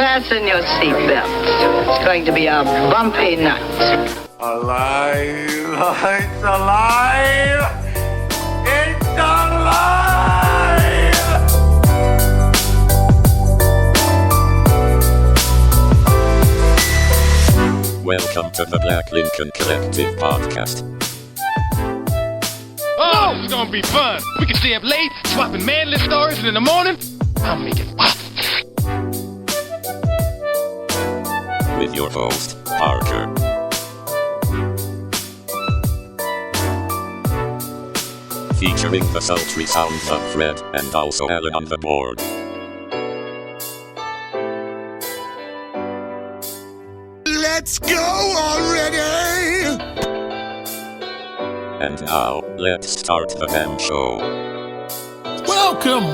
Fasten your seatbelts. It's going to be a bumpy night. Alive! It's alive! It's alive! Welcome to the Black Lincoln Collective podcast. Oh, this is gonna be fun. We can stay up late, swapping manly stories, and in the morning, I'll make it pop. With your host, Parker. Featuring the sultry sounds of Fred and also Alan on the board. Let's go already! And now, let's start the damn show. Welcome,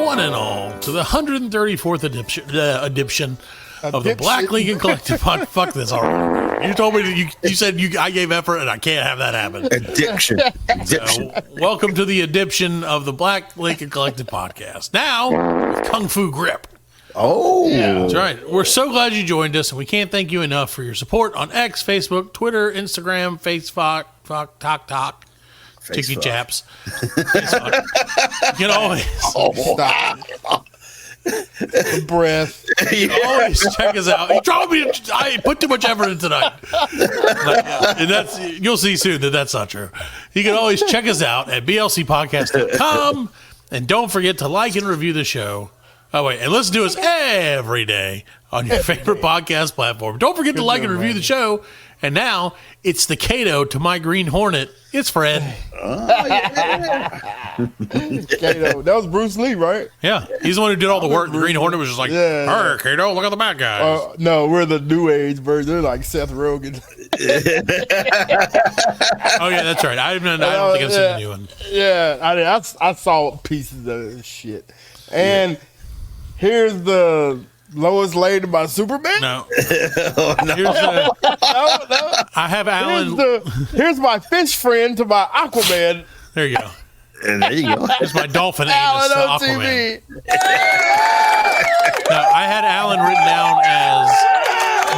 one and all, to the 134th edition of the Black Lincoln Collective podcast. Fuck this already. You told me, you said I gave effort, and I can't have that happen. Addiction. Welcome to the addiction of the Black Lincoln Collective podcast. Now, with Kung Fu Grip. Oh. Yeah, that's right. We're so glad you joined us, and we can't thank you enough for your support on X, Facebook, Twitter, Instagram, Facebook, Talk, Chicky Chaps. You can always stop. The breath. You can always check us out. You told me I put too much effort in tonight. And you'll see soon that that's not true. You can always check us out at blcpodcast.com, and don't forget to like and review the show. Oh, wait, and listen to us every day on your favorite podcast platform. Don't forget to like and review the show. And now, it's the Cato to my Green Hornet. It's Fred. Cato. That was Bruce Lee, right? Yeah, he's the one who did all the work. The Green Hornet was just like, hey, Cato, look at the bad guys. No, we're the new age version. They're like Seth Rogen. Oh, yeah, that's right. I don't think I've seen the new one. Yeah, I saw pieces of this shit. And here's the Lois Lane about Superman? No. No. I have Alan. Here's my fish friend to my Aquaman. There you go. And there you go. Here's my dolphin Alan anus to on Aquaman. TV. No, I had Alan written down as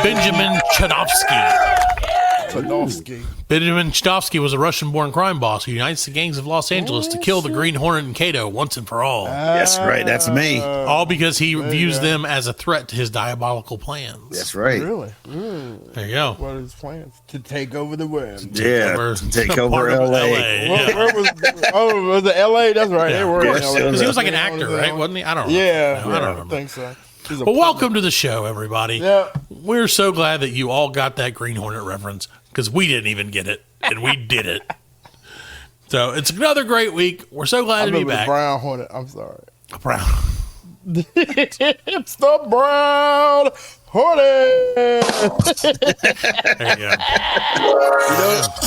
Benjamin Chudovsky. Benjamin Chudovsky was a Russian-born crime boss who unites the gangs of Los Angeles to kill the Green Hornet and Cato once and for all. That's right. That's me. All because he views them as a threat to his diabolical plans. That's right. Really? There you go. What are his plans? To take over the world. Take over L.A. Where was it L.A.? That's right. They were in L.A. Because he was like an actor, right? Wasn't he? I don't know. Yeah. I don't remember. I think so. Well, welcome to the show, everybody. Yeah. We're so glad that you all got that Green Hornet reference, because we didn't even get it, and we did it. So it's another great week. We're so glad to be back. Brown Hornet. I'm sorry. Brown. It's the Brown Hornet. There you go.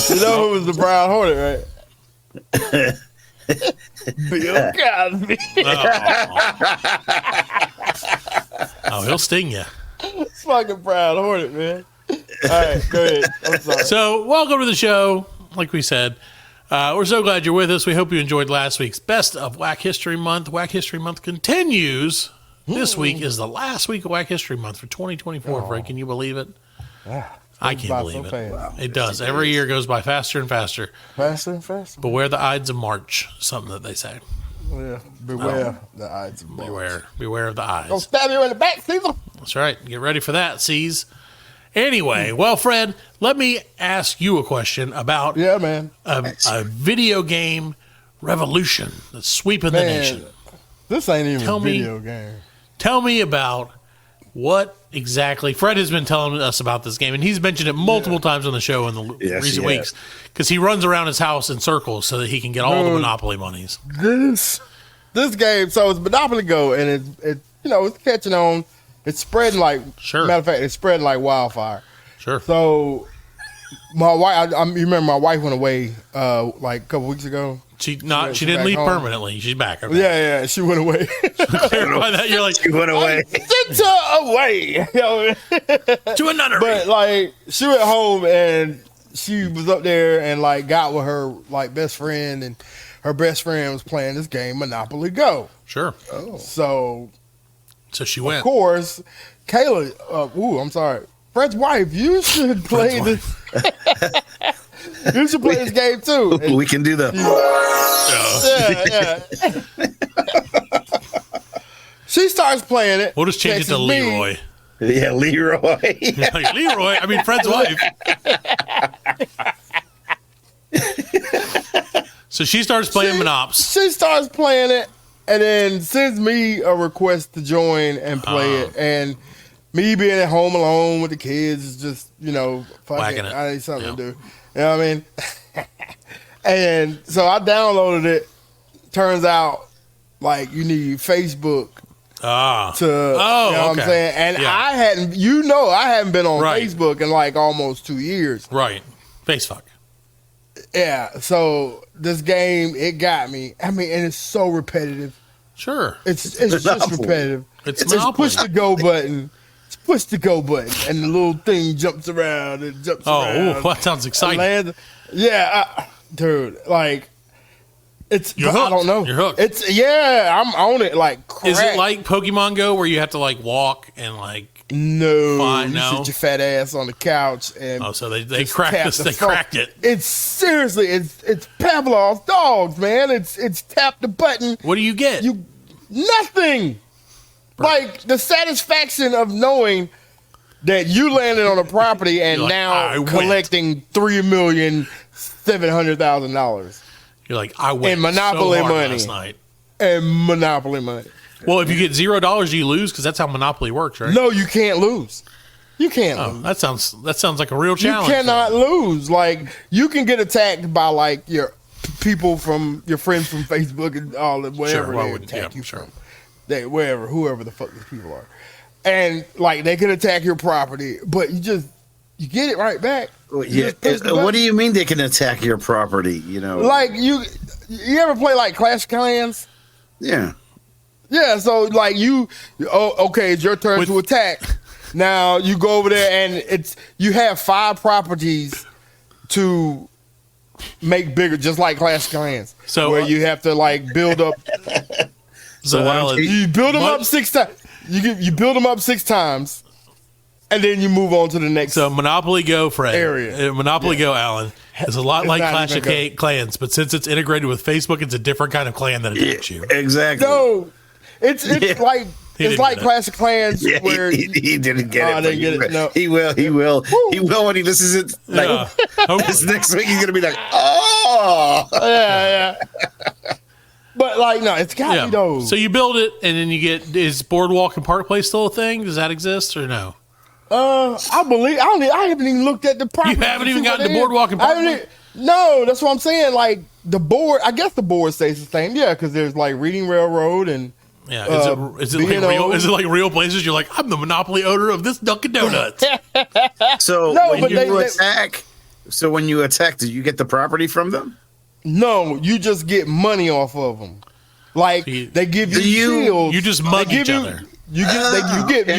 You know who was the Brown Hornet, right? Bill Cosby. Oh, he'll sting you. It's fucking Brown Hornet, man. All right, go ahead. I'm sorry. So, welcome to the show. Like we said, we're so glad you're with us. We hope you enjoyed last week's Best of Wack History Month. Wack History Month continues. This week is the last week of Wack History Month for 2024, Fred. Can you believe it? I can't believe it. Wow. It does. Every year goes by faster and faster. Faster and faster. Beware the Ides of March, something that they say. Yeah, beware the Ides of March. Beware of the eyes. Don't stab you in the back, Caesar. That's right. Get ready for that, C's. Anyway, well, Fred, let me ask you a question about a video game revolution that's sweeping the nation. This ain't even a video game. Tell me about what exactly. Fred has been telling us about this game, and he's mentioned it multiple times on the show in the recent weeks, because he runs around his house in circles so that he can get all the Monopoly monies. This game, so it's Monopoly Go, and it's catching on. It's spreading like, matter of fact, it's spreading like wildfire. Sure. So my wife, you remember my wife went away like a couple weeks ago. She didn't leave permanently. She's back. Okay. Yeah, she went away. Clarify that. You're like, she went away. Sent her away. To a nunnery. But like, she went home and she was up there and like got with her like best friend, and her best friend was playing this game Monopoly Go. Sure. Oh. So So she went. Of course, Kayla. I'm sorry, Fred's wife. You should play this. You should play this game too. We can do the. She starts playing it. We'll just change it to Leroy. Yeah, Leroy. Like, Leroy. I mean, Fred's wife. So she starts playing Monops. She starts playing it and then sends me a request to join and play it. And me being at home alone with the kids is just, Whacking it. I need something to do. You know what I mean? And so I downloaded it. Turns out, like, you need Facebook to, you know what I'm saying? And I hadn't been on Facebook in like almost 2 years. Right. Facefuck. Yeah. So this game, it got me. I mean, and it's so repetitive. Sure. It's just repetitive. It's push the go button. It's push the go button. And the little thing jumps around and jumps around. Oh, that sounds exciting. Dude, like, You're hooked. I don't know. You're hooked. I'm on it like crack. Is it like Pokemon Go where you have to like walk and like? No, you sit your fat ass on the couch and. So they cracked this. They cracked it. It's seriously, it's Pavlov's dogs, man. It's tap the button. What do you get? Nothing. Like the satisfaction of knowing that you landed on a property and like, now collecting $3,700,000. You're like, I went and Monopoly so hard money last night. And Monopoly money. Well, if you get $0, you lose because that's how Monopoly works, right? No, you can't lose. You can't lose. That sounds like a real challenge. You cannot lose. Like you can get attacked by like your people from your friends from Facebook and all that, wherever they attack you from. Whoever the fuck these people are, and like they can attack your property, but you get it right back. Yeah. What do you mean they can attack your property? Like you ever play like Clash of Clans? Yeah. Yeah. So like it's your turn to attack. Now you go over there and you have 5 properties to make bigger, just like Clash of Clans. So where you have to like build up. You build them up 6 times. You build them up 6 times, and then you move on to the next. So Monopoly Go, Fred. Area. Monopoly Go, Alan. It's a lot like Clash of Clans, but since it's integrated with Facebook, it's a different kind of clan that attacks you. Exactly. No, it's like Clash of Clans where he didn't get it. I didn't get it. No. He will. He will when he listens it. Like, this next week he's gonna be like, oh, yeah. But like, no, it's got me though. So you build it, and then you get. Is Boardwalk and Park Place still a thing? Does that exist or no? I believe I haven't even looked at the property. You haven't even gotten to Boardwalk and Park Place? No, that's what I'm saying. Like the board, I guess the board stays the same. Yeah, because there's like Reading Railroad and is it like real? Is it like real places? You're like, I'm the monopoly owner of this Dunkin' Donuts. So when you attack, do you get the property from them? No, you just get money off of them. Like they give you shields. You just mug each other. You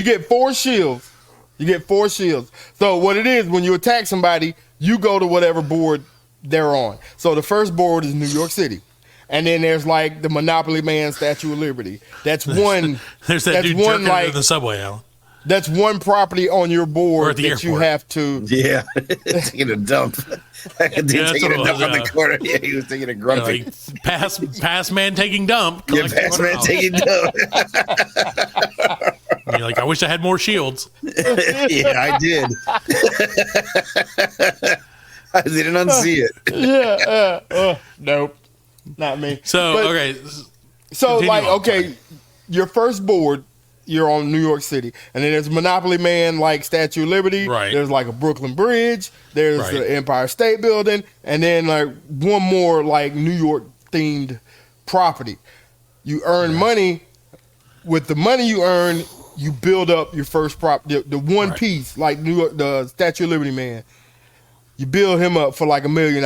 get 4 shields. You get 4 shields. So what it is, when you attack somebody, you go to whatever board they're on. So the first board is New York City. And then there's like the Monopoly Man Statue of Liberty. That's one. There's that dude jerking in the subway, Alan. That's one property on your board that you have to. Yeah, taking a dump. Taking a dump on the corner. Yeah, he was taking a grumpy. Pass man taking dump. Yeah, pass man taking dump. You're like, I wish I had more shields. Yeah, I did. I didn't unsee it. Nope, not me. So your first board. You're on New York City. And then there's Monopoly Man, like Statue of Liberty. Right. There's like a Brooklyn Bridge. There's the Empire State Building. And then like one more like New York themed property. You earn money. With the money you earn, you build up your first property. The one piece, like New York, the Statue of Liberty Man. You build him up for like $1 million.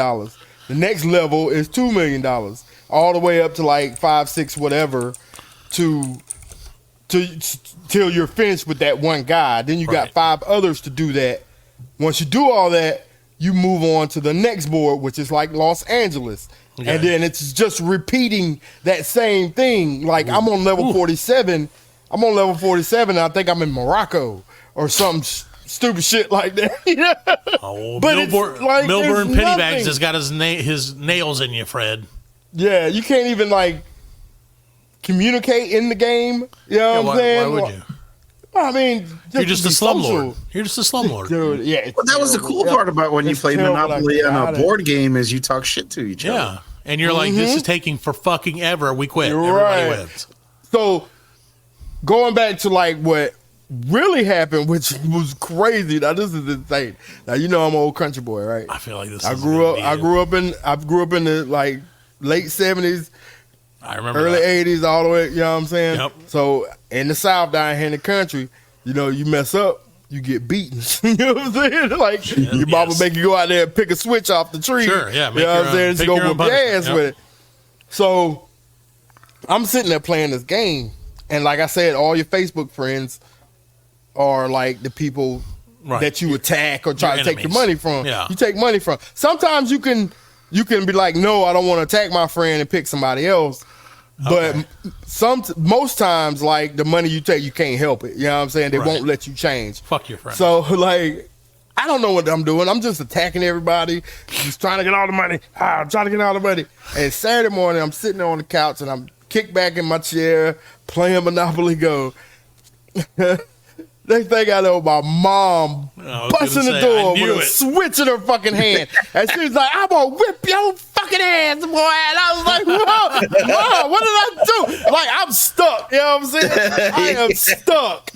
The next level is $2 million. All the way up to like 5, 6, whatever till you're finished with that one guy. Then you got 5 others to do that. Once you do all that, you move on to the next board, which is like Los Angeles. Okay. And then it's just repeating that same thing. Like I'm on level 47 I'm on level 47. And I think I'm in Morocco or something stupid shit like that. You know? Oh, But Milburn, it's like Milburn there's Pennybags nothing. has got his nails in you, Fred. Yeah, you can't even like communicate in the game. You know what I'm saying? Why would you? I mean, You're just to a be slumlord. You're just a slumlord. Dude, yeah. it's Well, that was the terrible. cool part about when you It's played terrible, Monopoly like, on a God, board game is you talk shit to each other. Yeah. And you're like, this is taking for fucking ever. We quit. Everybody Right. wins. So going back to like what really happened, which was crazy. Now this is insane. Now you know I'm an old country boy, right? I feel like this I is grew gonna up. be I grew up in the like late 70s, I remember early that. 80s, all the way. You know what I'm saying? Yep. So in the South, down here in the country, you know, you mess up, you get beaten. You know what I'm saying? Like your mama yes. make you go out there and pick a switch off the tree. Sure, yeah, You make know your what I'm saying? own- Just pick go your own whoop your punishment. ass Yep. with it. So I'm sitting there playing this game, and like I said, all your Facebook friends are like the people Right. that you attack or try Your to take your enemies. money from. Yeah. You take money from. Sometimes you can be like, no, I don't want to attack my friend and pick somebody else. But most times, like the money you take, you can't help it. You know what I'm saying? They Right. won't let you change. Fuck your friend. So like, I don't know what I'm doing. I'm just attacking everybody, just trying to get all the money. I'm trying to get all the money. And Saturday morning, I'm sitting there on the couch and I'm kicked back in my chair playing Monopoly Go. Next thing I know, my mom was busting gonna the say, door I knew with a it. switch in her fucking hand. And she was like, I'm going to whip your fucking ass, boy. And I was like, Mom, what did I do? Like, I'm stuck. You know what I'm saying? I am stuck.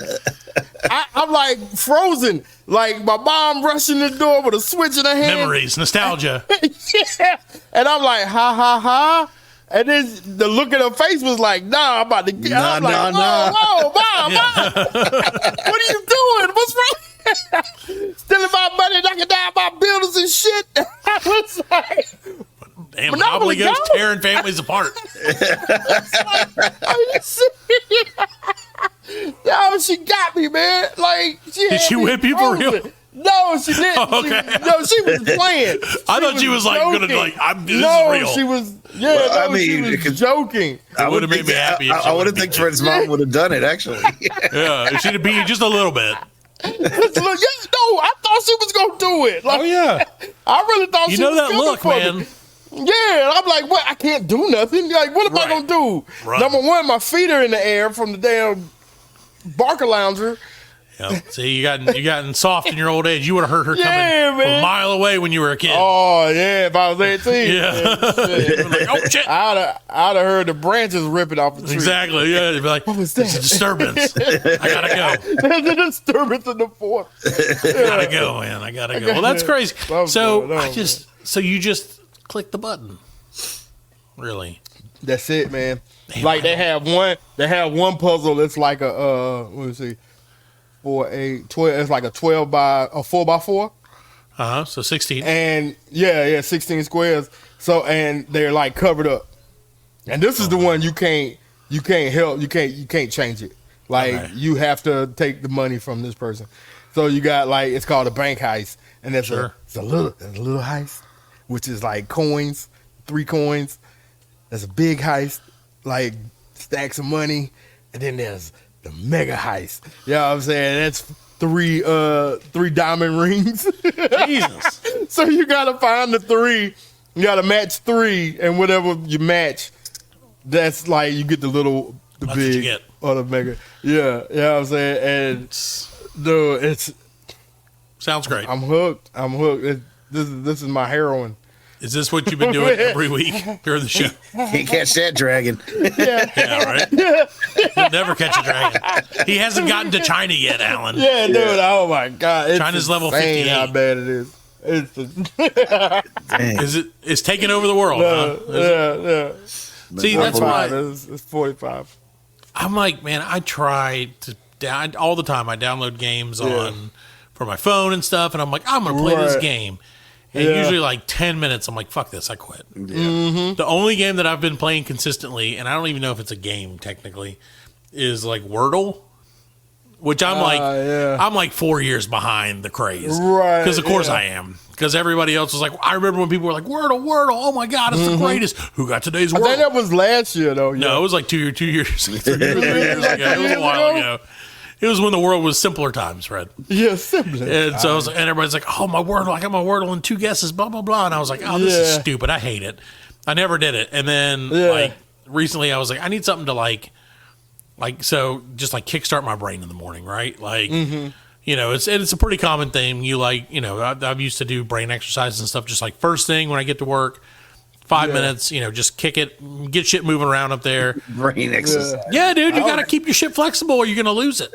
I'm like frozen. Like, my mom rushing the door with a switch in her hand. Memories, nostalgia. Yeah. And I'm like, ha, ha, ha. And then the look at her face was like, nah, I'm about to get. Nah, I'm like, nah, whoa, nah. whoa, mom. What are you doing? What's wrong? Stealing my money, knocking down my buildings and shit. I was like, Damn, Monopoly Monopoly goes Go? tearing families apart. are you serious? Yo, she got me, man. Like, Did she whip you for real? No, she didn't. Okay. She was playing. I thought she was like joking. gonna like. This No, is real. she was. Yeah, Well, no, I she mean, was because- joking. I would've made me happy if she I would would've have think beat you. Fred's mom would have done it, actually. Yeah, if she'd have beat you just a little bit. Look, yeah, no, I thought she was gonna do it. Like, Oh yeah, I really thought you she know was that coming look, for man. me. Yeah, I'm like, what? I can't do nothing. Like, what am I Right. gonna do? Right. Number one, my feet are in the air from the damn Barker Lounger. Yep. See, you gotten soft in your old age. You would have heard her Yeah, coming man. a mile away when you were a kid. Oh yeah, if I was 18, Yeah. shit. You were like, oh shit. I'd have heard the branches ripping off the tree. Exactly. Yeah. You'd be like, What was it's a that? disturbance. I gotta go. There's a disturbance in the forest. Gotta go, man. I gotta go. Well, that's crazy. So No, so you just click the button. Really? That's it, man. Damn, Like I they have one puzzle that's like a let me see, 12. It's like a 4x4, So 16. and yeah, 16 squares. So and they're like covered up. And this is the one you can't help. You can't change it. Like Okay. you have to take the money from this person. So you got like it's called a bank heist, and there's Sure. a little heist, which is like coins, 3 coins. There's a big heist, like stacks of money, and then there's the mega heist. You know what I'm saying? That's 3 diamond rings. Jesus. So you gotta find the 3. You gotta match 3, and whatever you match, that's like you get the That's what big you get. or the mega. Yeah, you know what I'm saying? And dude, it's Sounds great. I'm hooked. This is my heroin. Is this what you've been doing every week during the show? Can't catch that dragon. Yeah, right? You'll never catch a dragon. He hasn't gotten to China yet, Alan. Yeah, dude. Oh my god, it's China's level insane 58. How bad it is. It's It's taking over the world, huh? yeah. See, that's 45. why It's 45. I'm like, man, I try to all the time. I download games on for my phone and stuff, and I'm like, I'm gonna play this Right. game. And Yeah. usually, like 10 minutes, I'm like, fuck this, I quit. Mm-hmm. The only game that I've been playing consistently, and I don't even know if it's a game technically, is like Wordle, which I'm I'm like 4 years behind the craze. Right. Because of course I am. Because everybody else was like, I remember when people were like, Wordle, oh my God, it's the greatest. Who got today's Wordle? I think that was last year, though. No, it was like 2 years, 3 years ago. It was a while ago. It was when the world was simpler times, Fred. Yeah, simpler. And so and everybody's like, oh, my Wordle, I got my Wordle in 2 guesses, blah, blah, blah. And I was like, oh, this is stupid. I hate it. I never did it. And then like recently I was like, I need something to like so just like kickstart my brain in the morning, right? Like, you know, it's a pretty common thing. You like, you know, I've used to do brain exercises and stuff just like first thing when I get to work, 5 minutes, you know, just kick it, get shit moving around up there. Brain exercise. Yeah, dude, you got to keep your shit flexible or you're going to lose it.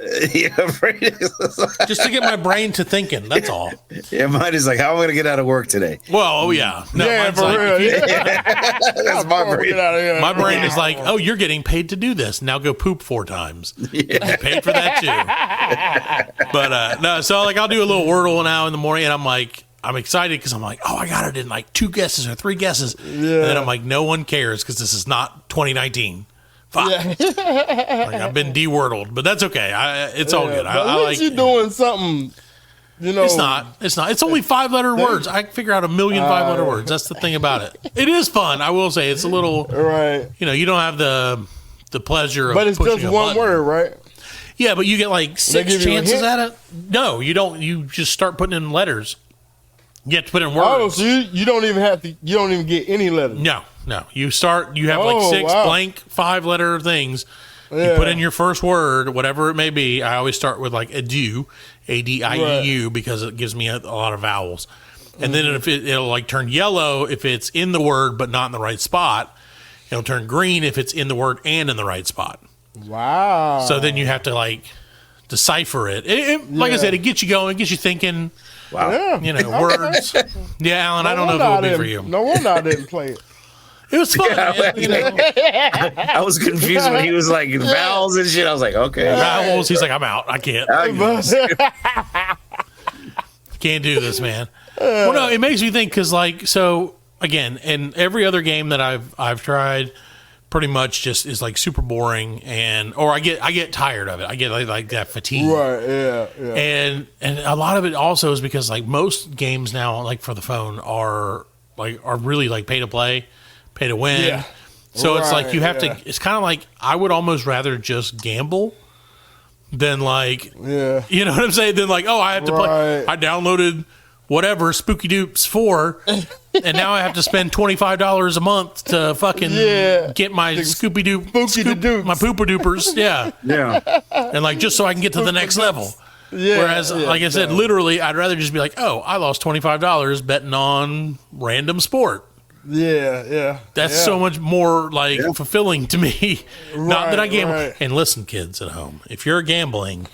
Brain exercise. Just to get my brain to thinking, that's all. Yeah, mine is like, how am I going to get out of work today? Well, yeah. No, mine's for like, real. That's my brain. my brain is like, oh, you're getting paid to do this. Now go poop 4 times. You paid for that too. But no, so like I'll do a little Wordle now in the morning and I'm like, I'm excited because I'm like, oh, I got it in like 2 guesses or 3 guesses. Yeah. And then I'm like, no one cares because this is not 2019. Fuck. Yeah. Like, I've been de-wordled, but that's okay. It's all good. At least you're doing something, you know. It's not. It's only 5-letter words. I can figure out a million 5-letter words. That's the thing about it. It is fun. I will say it's a little, right. You know, you don't have the pleasure of but it's pushing just one button. word, right? Yeah, but you get like 6 chances at it. No, you don't. You just start putting in letters. You have to put in words. Oh, so you don't even have to. You don't even get any letters. No. You start. You have like 6 blank 5-letter things. Yeah. You put in your first word, whatever it may be. I always start with like adieu, ADIEU, because it gives me a lot of vowels. And then if it'll like turn yellow if it's in the word but not in the right spot. It'll turn green if it's in the word and in the right spot. Wow. So then you have to like decipher it. Like I said, it gets you going, it gets you thinking. Wow. Yeah. You know, words. Yeah, Alan, I don't know if it would be for you. No wonder I didn't play it. It was fun. You know? I was confused when he was like vowels and shit. I was like, okay. Vowels. He's like, I'm out. I can't. Can't do this, man. Well, no, it makes me think because, like, so again, in every other game that I've tried, pretty much just is like super boring, or I get tired of it. I get like that fatigue. Right. Yeah. And a lot of it also is because like most games now, like for the phone, are really like pay to play, pay to win. Yeah. So it's like you have to. It's kind of like I would almost rather just gamble than like, you know what I'm saying? Than like, oh, I have to play. I downloaded whatever Spooky Doops 4, and now I have to spend $25 a month to fucking get my Scooby Doop, my Poopa Doopers, yeah, and like just so I can get to the next level. Yeah, whereas, like I said, literally, I'd rather just be like, oh, I lost $25 betting on random sport. Yeah. That's so much more like fulfilling to me. Not that I gamble. Right. And listen, kids at home, if you're gambling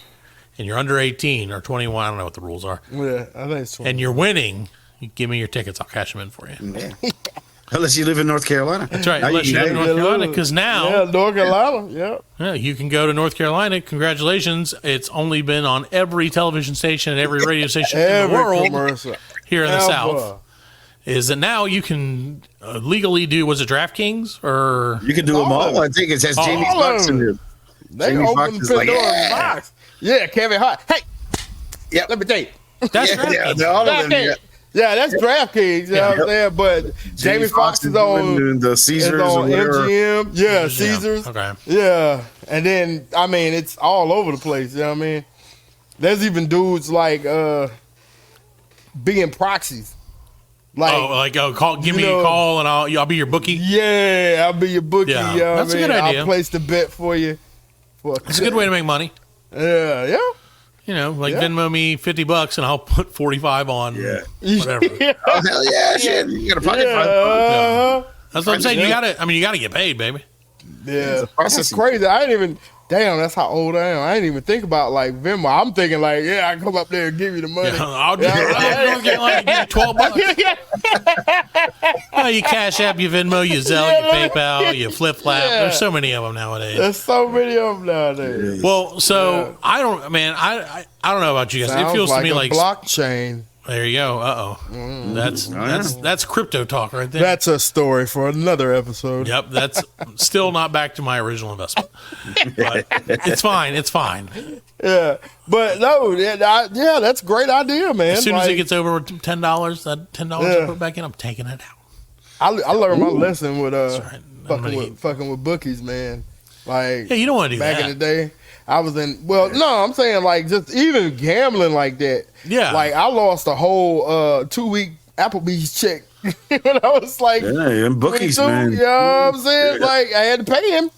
and you're under 18 or 21, I don't know what the rules are. Yeah, I think it's 20. And you're winning, you give me your tickets. I'll cash them in for you. Yeah. Unless you live in North Carolina. That's right. Unless you live in North Carolina, because now... Yeah, North Carolina, yeah. You can go to North Carolina. Congratulations. It's only been on every television station and every radio station in the world here in the South. Is that now you can legally do, was it DraftKings? Or you can do them all. I think it says Jamie Foxx in there. They open the Pandora's box. Yeah, Kevin Hart. Hey, let me tell you. That's DraftKings. All of them, yeah, that's DraftKings. You know what I'm saying? But Jamie Foxx is on the Caesars on MGM. Yeah, Caesars. Okay. Yeah. And then, I mean, it's all over the place. You know what I mean? There's even dudes like being proxies. Like, give me a call and I'll be your bookie. Yeah, I'll be your bookie. Yeah, you know that's a good idea. I'll place the bet for you. It's a good way to make money. Yeah. You know, like Venmo me $50 and I'll put 45 on whatever. Oh hell yeah, shit! You got a pocket fund. That's what I'm saying. You gotta get paid, baby. Yeah, that's crazy. I didn't even. Damn, that's how old I am. I didn't even think about like Venmo. I'm thinking like, I can come up there and give you the money. Yeah, I'll give you $12. You Cash App, you Venmo, you Zelle, you PayPal, you Flip Flap. There's so many of them nowadays. There's so many of them nowadays. Well, so I don't know about you guys. Sounds it feels like to me like blockchain. There you go. That's crypto talk right there. That's a story for another episode. Yep, that's still not back to my original investment. But it's fine. It's fine. Yeah, but no, that's a great idea, man. As soon as it gets over $10, that $10 I put back in, I'm taking it out. I learned my lesson with fucking with bookies, man. Like, yeah, you don't want to do back that. in the day. I was in. Well, no, I'm saying like just even gambling like that. Yeah, like I lost a whole 2-week Applebee's check when I was like, and bookies, man. You know what I'm saying? Like I had to pay him.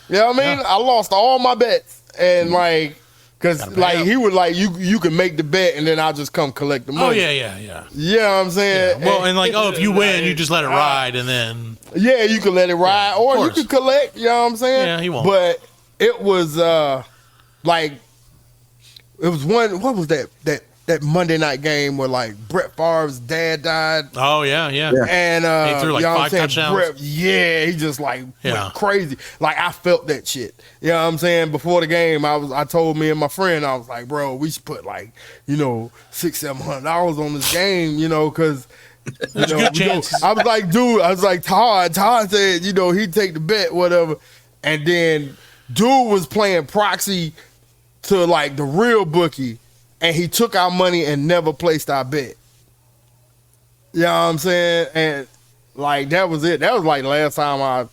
You know what I mean? I lost all my bets and like. Because, like, he would, like, you can make the bet, and then I'll just come collect the money. Oh, yeah. You know what I'm saying? Yeah. Well, and, like, if you win, you just let it ride, and then... Yeah, you can let it ride, or you can collect, you know what I'm saying? Yeah, he won't. But it was, like, it was what was that Monday night game where, like, Brett Favre's dad died? Oh, yeah. And, he threw, like, you know 5 touchdowns? He just, like, went crazy. Like, I felt that shit. You know what I'm saying? Before the game, I told me and my friend, I was like, bro, we should put, like, $600-700 on this game, because... There's a good chance. I was like, Todd said, he'd take the bet, whatever. And then dude was playing proxy to, like, the real bookie. And he took our money and never placed our bet. You know what I'm saying? And, like, that was it. That was, like, last time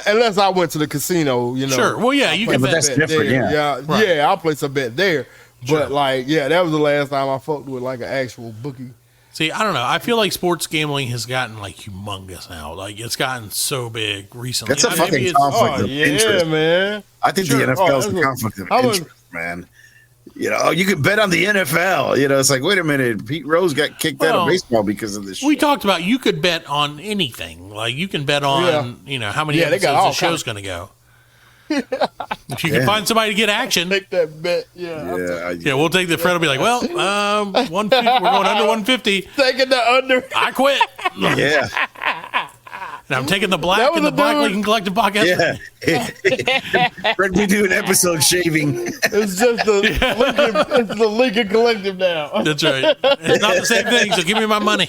unless I went to the casino, Sure. Well, yeah, you can bet. But that's different, yeah. Right. Yeah, I'll place a bet there. Sure. But, like, that was the last time I fucked with, like, an actual bookie. See, I don't know. I feel like sports gambling has gotten, like, humongous now. Like, it's gotten so big recently. That's a fucking conflict of interest. Man. I think the NFL is a conflict of interest, man. You can bet on the NFL. It's like, wait a minute, Pete Rose got kicked out of baseball because of this shit. We talked about you could bet on anything. Like, you can bet on, how many episodes the show's going to go. If you can find somebody to get action. Take that bet. Yeah, we'll take the Fred will be like, well, 150, we're going under 150. Taking the under. I quit. Yeah. And I'm taking the black and the Black Lincoln Collective podcast. Yeah. Fred, we do an episode shaving. It's just the Lincoln Collective now. That's right. It's not the same thing, so give me my money.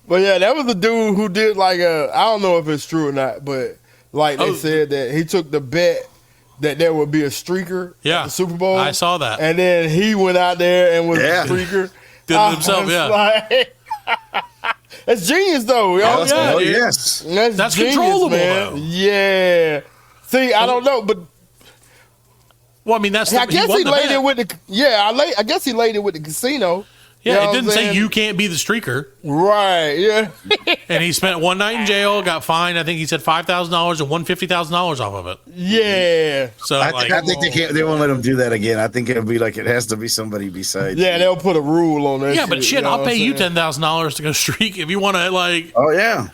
But yeah, that was the dude who did like I don't know if it's true or not, but like they said that he took the bet that there would be a streaker at the Super Bowl. I saw that. And then he went out there and was a streaker. Did it himself, like, that's genius, though. Oh, yes. That's genius, controllable, man. though. Yeah. See, I don't know, but well, I mean, that's. I guess he laid it with the. Yeah, I guess he laid it with the casino. Yeah, it didn't say you can't be the streaker. Right, yeah. And he spent one night in jail, got fined, I think he said $5,000 and won $50,000 off of it. Yeah. So I think they won't let him do that again. I think it'll be like it has to be somebody besides. Yeah, they'll put a rule on that. Yeah, but shit, I'll pay you $10,000 to go streak if you want to, like. Oh, yeah.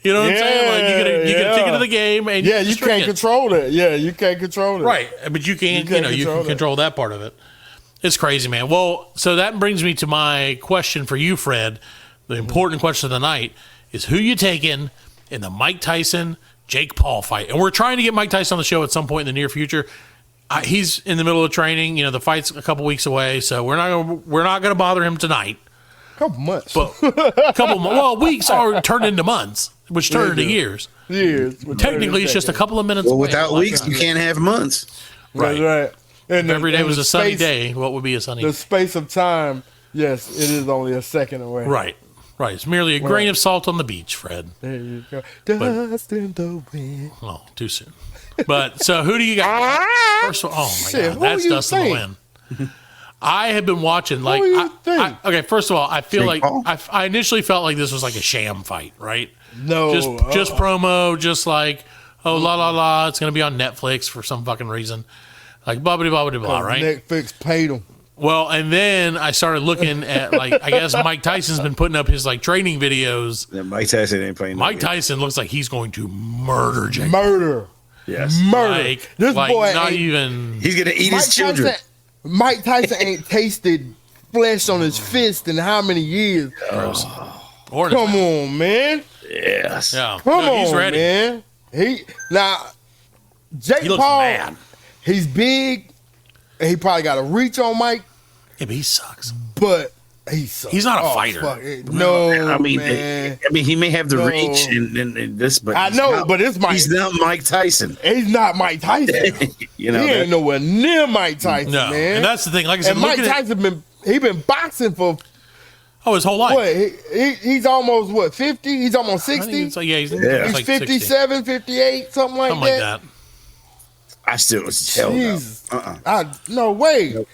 You know what I'm saying? Like, you get a ticket to the game and you can't control that. Yeah, you can't control it. Right. But you can, you can control that part of it. It's crazy, man. Well, so that brings me to my question for you, Fred. The important question of the night is who you taking in the Mike Tyson, Jake Paul fight? And we're trying to get Mike Tyson on the show at some point in the near future. He's in the middle of training. The fight's a couple weeks away, so we're not going to bother him tonight. Couple months. But weeks are turned into months, which turn into years. Technically, it's just a couple of minutes. Well, without weeks, you can't have months. Right. And every day was a sunny day. What would be a sunny day? The space of time, yes, it is only a second away. Right. It's merely a grain of salt on the beach, Fred. There you go. Dust in the wind. Oh, too soon. But, so who do you got? First of all, oh my God, that's dust in the wind. I have been watching, like, okay, first of all, I feel like, I initially felt like this was like a sham fight, right? No. Just promo, just like, la, it's going to be on Netflix for some fucking reason. Like, blah, right? Netflix paid him. Well, and then I started looking at, like, I guess Mike Tyson's been putting up his, like, training videos. Yeah, Mike Tyson ain't playing. Mike Tyson looks like he's going to murder Jake. Murder. Yes. Murder. Like, this boy not ain't, even. He's going to eat his children. Mike Tyson ain't tasted flesh on his fist in how many years? Gross. Come on, man. Yes. Yeah. Come on, he's ready. man. Jake He looks Paul, mad. he's big, and he probably got a reach on Mike, Yeah, but he sucks. But he sucks. He's not a fighter. Fuck it. No, I mean, man. he may have the reach in this, but I know, but it's Mike. He's not Mike Tyson. He's not Mike Tyson. You know, he ain't nowhere near Mike Tyson, No, man. and that's the thing. Like I said, and Mike Tyson been boxing for his whole life. what? He's almost what 50? He's almost 60. He's He's like 57, 58, something like that. I still was hell no. No way. Nope.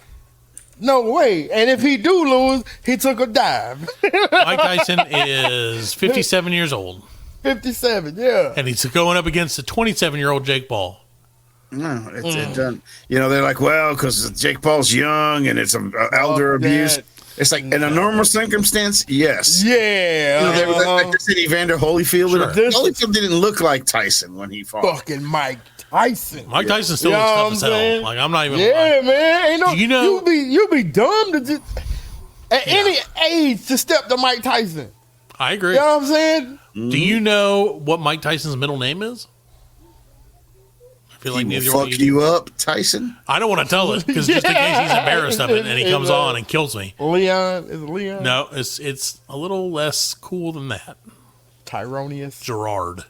No way. And if he do lose, he took a dive. Mike Tyson is 57 years old. 57, yeah. And he's going up against a 27-year-old Jake Paul. No, it's done. You know, they're like, well, because Jake Paul's young and it's elder abuse. It's like in a normal circumstance, yes. Yeah. You know, like Evander Holyfield. Sure. Holyfield didn't look like Tyson when he fought. Fucking Mike Tyson. Mike Tyson still looks tough as hell. Like, I'm not even. Yeah, man. Ain't no, you know, you be dumb to just at any age to step to Mike Tyson. I agree. You know what I'm saying? Do you know what Mike Tyson's middle name is? I feel like he will fuck you up, Tyson. I don't want to tell it because just in case he's embarrassed of it and he comes on and kills me. Leon is it Leon? No, it's a little less cool than that. Tyronius Gerard.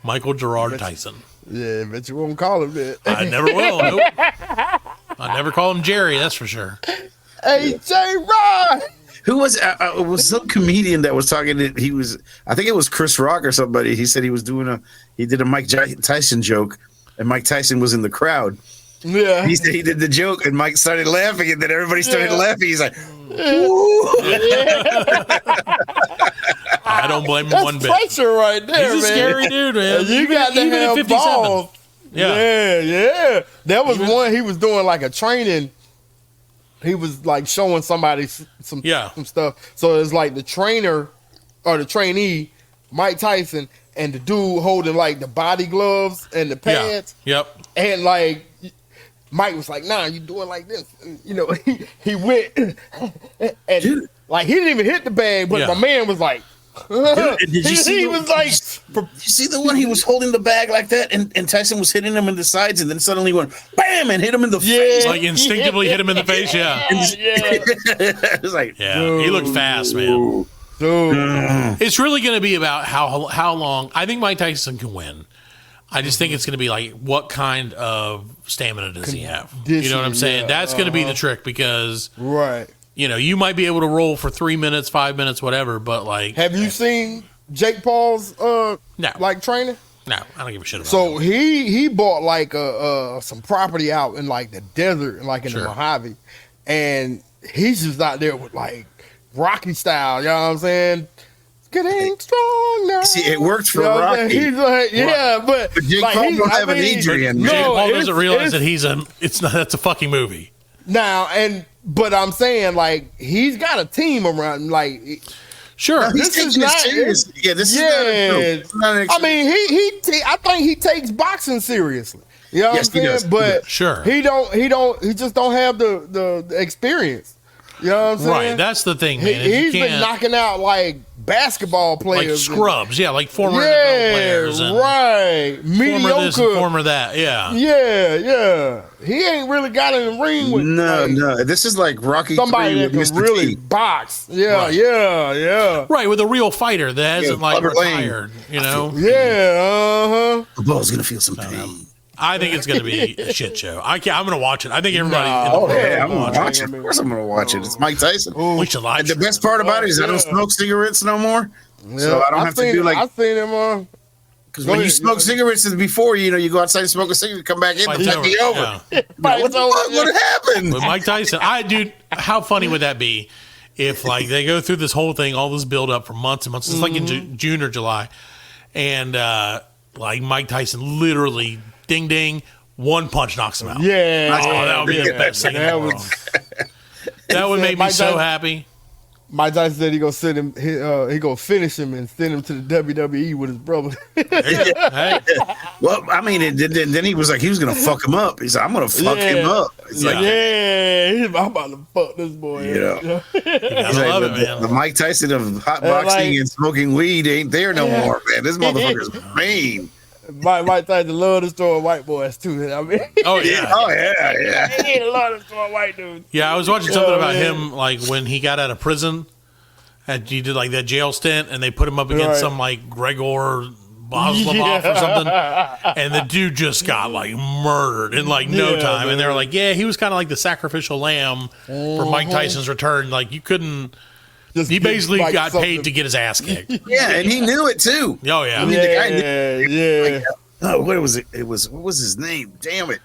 Michael Gerard Tyson. Yeah, but you won't call him that. I never will. Nope. I never call him Jerry. That's for sure. Hey, J-Rod. Who was it was some comedian that was talking to, I think it was Chris Rock or somebody. He said he did a Mike Tyson joke and Mike Tyson was in the crowd. Yeah. He said he did the joke and Mike started laughing and then everybody started laughing. He's like, I don't blame him one bit. Pressure right there, He's a scary dude, man. You got to have balls. Yeah. That was one he was doing like a training. He was like showing somebody some stuff. So it's like the trainer or the trainee, Mike Tyson, and the dude holding like the body gloves and the pads. Yeah. Yep. And like Mike was like, "Nah, you doing like this?" You know, he went and like he didn't even hit the bag, but my man was like. Did you see he was like, you see the one he was holding the bag like that, and Tyson was hitting him in the sides, and then suddenly went bam and hit him in the face, like instinctively hit him in the face. It was like, he looked fast, man. Dude. It's really going to be about how long. I think Mike Tyson can win. I just think it's going to be like, what kind of stamina does he have? You know what I'm saying? That's going to be the trick because, right. You know, you might be able to roll for 3 minutes, 5 minutes, whatever, but like. Have you seen Jake Paul's like training? No, I don't give a shit about So he bought like some property out in like the desert, like in the Mojave, and he's just out there with like Rocky style. You know what I'm saying? Getting strong now. See, it worked for Rocky. He's like, but Jake like, Paul don't have an Adrian. Jake Paul doesn't realize that that's a fucking movie. Now but I'm saying like he's got a team around him, like. Sure, no, this is not serious. This is not I mean, I think he takes boxing seriously. You know what I'm saying? He does. But sure, he just don't have the experience. You know what I'm saying? Right, that's the thing, man. He's been knocking out like basketball players, like scrubs, like former NFL players, and right, mediocre, former this and former that, yeah. He ain't really got in the ring with no. This is like Rocky. Somebody that can really box, yeah. Right, with a real fighter that hasn't like retired, you know. Yeah, The ball's gonna feel some pain. I think it's going to be a shit show. I'm going to watch it. I think everybody. I'm going to watch it. Of course, I'm going to watch it. It's Mike Tyson. We should watch it. The best part about it is I don't smoke cigarettes no more, so I don't have to do like. I've seen him on. Because when you smoke cigarettes before, you go outside and smoke a cigarette, come back in, the fight be over. What happened? With Mike Tyson, dude, how funny would that be if like they go through this whole thing, all this build up for months and months? It's like in June or July, and like Mike Tyson literally. Ding ding! One punch knocks him out. Yeah, that would be the best thing in the world. That would make me so happy. Mike Tyson said he gonna send him. He gonna finish him and send him to the WWE with his brother. Hey. Well, I mean, then he was like, he was gonna fuck him up. He's like, I'm gonna fuck him up. It's like, I'm about to fuck this boy. I love it, man. The Mike Tyson of hot boxing and smoking weed ain't there no more, man. This motherfucker's mean. Mike Tyson love to store white boys too. I mean, Oh yeah. Oh yeah. he love to store white dudes. Yeah, I was watching something about man. him, like when he got out of prison, and he did like that jail stint, and they put him up against Right. some like Gregor Boslamov or something, and the dude just got like murdered in like no Yeah, time. And they were man. like, "Yeah, he was kind of like the sacrificial lamb for Mike Tyson's return. Like you couldn't." Just He give basically Mike got something. paid to get his ass kicked. Yeah, and he knew it too. Oh yeah. I mean, the guy knew. Yeah. Oh, what was it? It was, what was his name? Damn it!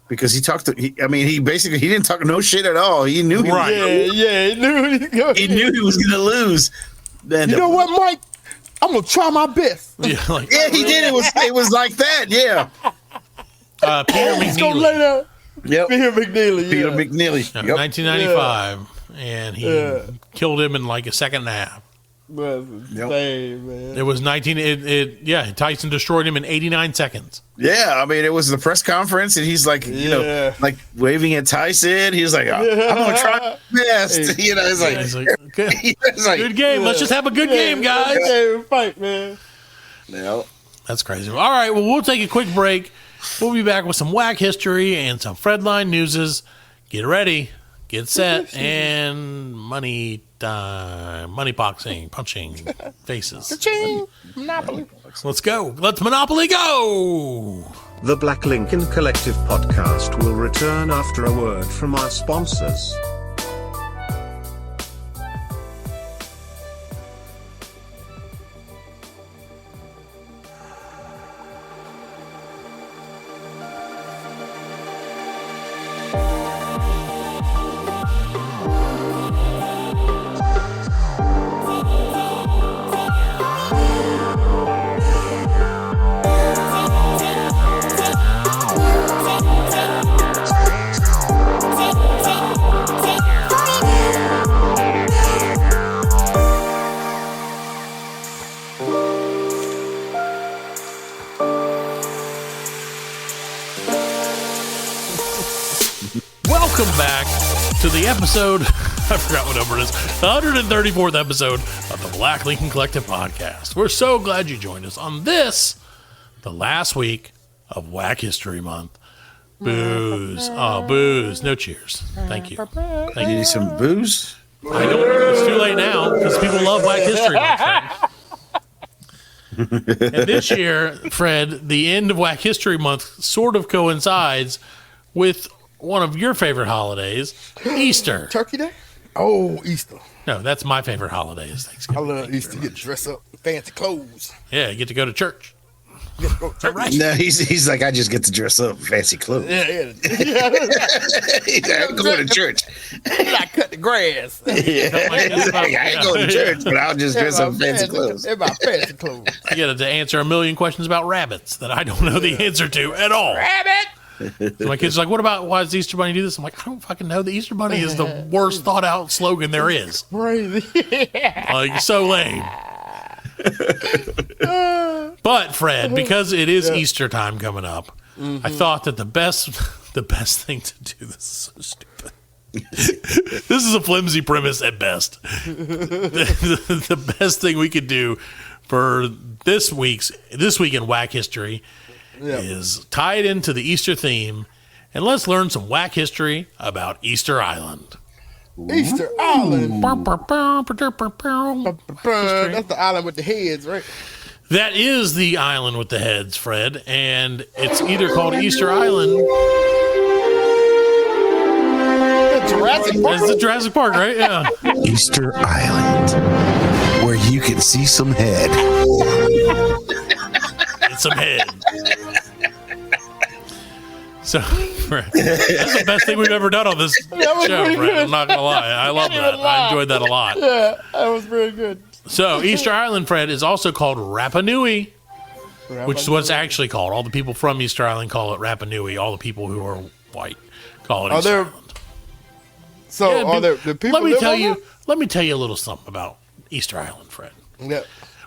Because he talked to. He didn't talk no shit at all. He knew. Right. He knew He knew he was gonna lose. Then You know what, Mike? I'm gonna try my best. Yeah, like, Yeah, he did. It was like that. Yeah. Peter He's gonna lay McNeely. down. Yep. Peter McNeely. Peter yeah. McNeely. Yeah, Yep. 1995, and he Yeah. killed him in like a second and a half. That's insane, man. It was Tyson destroyed him in 89 seconds. Yeah, I mean, it was the press conference, and he's like, Yeah. like waving at Tyson. He's like, I'm gonna try my best. Hey. It's like, He's like, okay, it's like, good game. Let's just have a good game, guys. Hey, fight, man. no. That's crazy. All right, well, we'll take a quick break. We'll be back with some Wack history and some Fredline newses. Get ready, get set, and money time. Money boxing, punching faces. Monopoly. Let's go. Let's Monopoly go. The Black Lincoln Collective podcast will return after a word from our sponsors. Welcome back to the episode. I forgot what number it is. The 134th episode of the Black Lincoln Collective podcast. We're so glad you joined us on this, the last week of Wack History Month. Booze. Oh, booze. No cheers. Thank you. Thank You you. need some booze? I don't. It's too late now because people love Wack History Month. Fred. And this year, Fred, the end of Wack History Month sort of coincides with one of your favorite holidays, Easter. Turkey Day? Oh, Easter. No, that's my favorite holiday is I Thanksgiving. love Easter. Get dressed up in fancy clothes. Yeah, you get to go to church. Get to go to church. Right. No, he's like, I just get to dress up in fancy clothes. Yeah. He's like, I'm going to church. I cut the grass. He's like, I ain't going to church, but I'll just dress up in fancy clothes. In my fancy clothes. You get to answer a million questions about rabbits that I don't know the answer to at all. Rabbit! So my kids are like, what about, why does the Easter Bunny do this? I'm like, I don't fucking know. The Easter Bunny is the worst thought out slogan there is. Crazy. Like, so lame. But Fred, because it is Easter time coming up, I thought that the best thing to do, this is so stupid. This is a flimsy premise at best. The best thing we could do for this week in Wack history is tie it into the Easter theme, and let's learn some Wack history about Easter Island. Easter Island. History. That's the island with the heads, right? That is the island with the heads, Fred, and it's either called Easter Island. Jurassic Park. It's the Jurassic Park, right? Yeah. Easter Island, where you can see some head. It's some head. So, Fred, that's the best thing we've ever done on this was show, pretty Fred. good. I'm not going to lie. I love that. I enjoyed that a lot. Yeah, that was very good. So, Easter Island, Fred, is also called Rapa Nui, which is what it's actually called. All the people from Easter Island call it Rapa Nui. All the people who are white call it Are Easter there- Island. So Yeah, are there the people let me live tell on you. there? Let me tell you a little something about Easter Island, Fred. Yeah.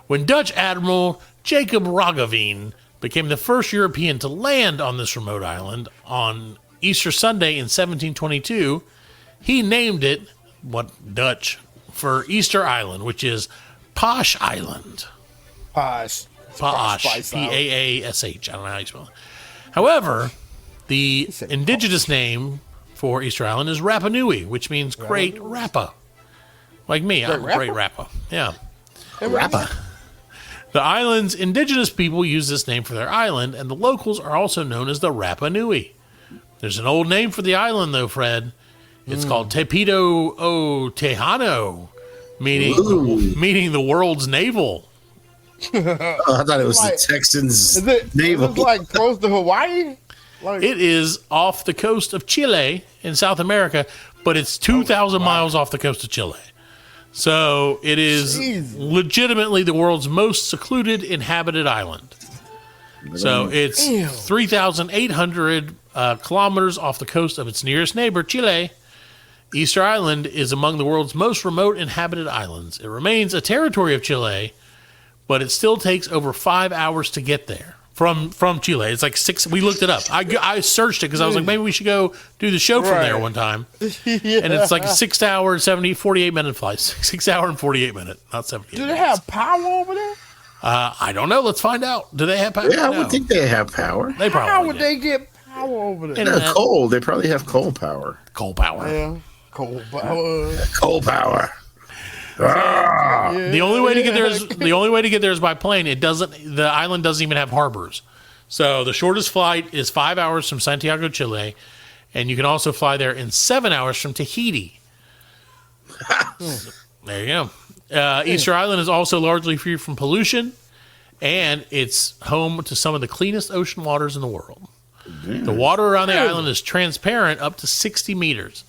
When Dutch Admiral Jacob Roggeveen became the first European to land on this remote island on Easter Sunday in 1722, he named it, Dutch, for Easter Island, which is Posh Island. Posh. Paash. Paash. I don't know how you spell it. However, the indigenous name for Easter Island is Rapa Nui, which means Great Rappa. Like me, I'm a Great Rappa. Yeah. Rappa. The island's indigenous people use this name for their island, and the locals are also known as the Rapa Nui. There's an old name for the island, though, Fred. It's called Tepito o Tejano, meaning the world's navel. I thought it was the Texans' navel. Is it like close to Hawaii? It is off the coast of Chile in South America, but it's 2,000 miles off the coast of Chile. So it is legitimately the world's most secluded inhabited island. So it's 3,800 kilometers off the coast of its nearest neighbor, Chile. Easter Island is among the world's most remote inhabited islands. It remains a territory of Chile, but it still takes over 5 hours to get there from Chile. It's like 6. We looked it up. I searched it because I was like, maybe we should go do the show from there one time. And it's like a 6 hour, 48 minute flight. 6 hour and 48 minute, not 78 Do they have power over there? I don't know. Let's find out. Do they have power? Yeah, I would think they have power. They probably How would they get power over there? Coal. They probably have coal power. Coal power. Yeah, coal power. Coal power. The only way to get there is by plane. The island doesn't even have harbors. So the shortest flight is 5 hours from Santiago, Chile, and you can also fly there in 7 hours from Tahiti. There you go. Easter Island is also largely free from pollution, and it's home to some of the cleanest ocean waters in the world. The water around the island is transparent up to 60 meters.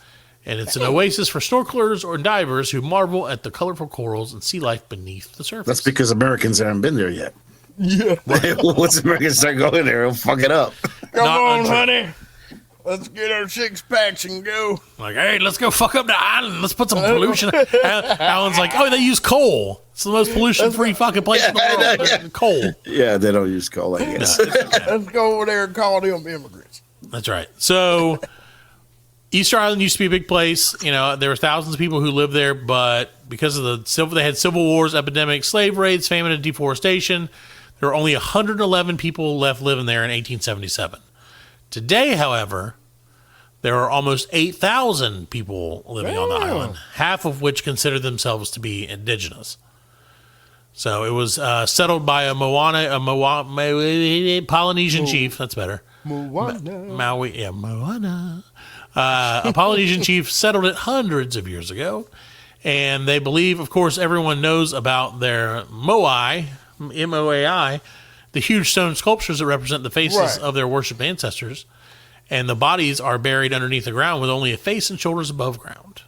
And it's an oasis for snorkelers or divers who marvel at the colorful corals and sea life beneath the surface. That's because Americans haven't been there yet. Yeah. Once Americans start going there, it'll fuck it up. Come on, honey. Let's get our 6-packs and go. Like, hey, let's go fuck up the island. Let's put some pollution. Alan's like, oh, they use coal. It's the most pollution-free fucking place in the world. Yeah. Coal. Yeah, they don't use coal, I guess. Let's go over there and call them immigrants. That's right. So Easter Island used to be a big place. You know, there were thousands of people who lived there, but because of they had civil wars, epidemics, slave raids, famine, and deforestation, there were only 111 people left living there in 1877. Today, however, there are almost 8,000 people living on the island, half of which consider themselves to be indigenous. So it was settled by a Polynesian chief. That's better. Moana. A Polynesian chief settled it hundreds of years ago. And they believe, of course, everyone knows about their moai, M-O-A-I, the huge stone sculptures that represent the faces of their worshipped ancestors. And the bodies are buried underneath the ground with only a face and shoulders above ground.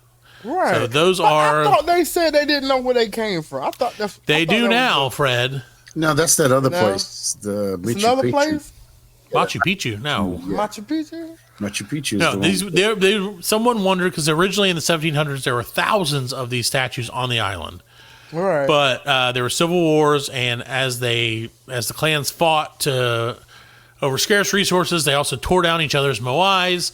Right. So those I thought they said they didn't know where they came from. I thought they do now, Fred. No, that's that other place. The Machu Picchu. Place? Machu Picchu, no. Yeah. Machu Picchu? Machu Picchu. No, someone wondered because originally in the 1700s there were thousands of these statues on the island. Right. But there were civil wars, and as the clans fought over scarce resources, they also tore down each other's moais.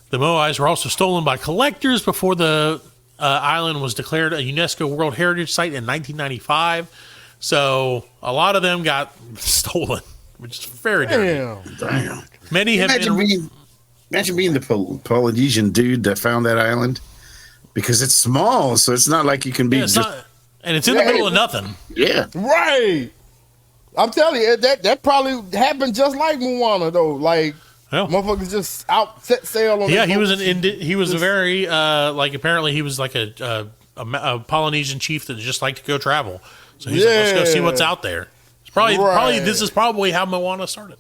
The moais were also stolen by collectors before the island was declared a UNESCO World Heritage Site in 1995. So a lot of them got stolen, which is very dirty. Damn. Many have Imagine being the Polynesian dude that found that island, because it's small, so it's not like you can be and it's in the middle of nothing. Yeah. Right. I'm telling you, that probably happened just like Moana, though. Like, motherfuckers just set sail on. Yeah, he was a very apparently he was like a Polynesian chief that just liked to go travel. So he's like, let's go see what's out there. It's probably this is probably how Moana started.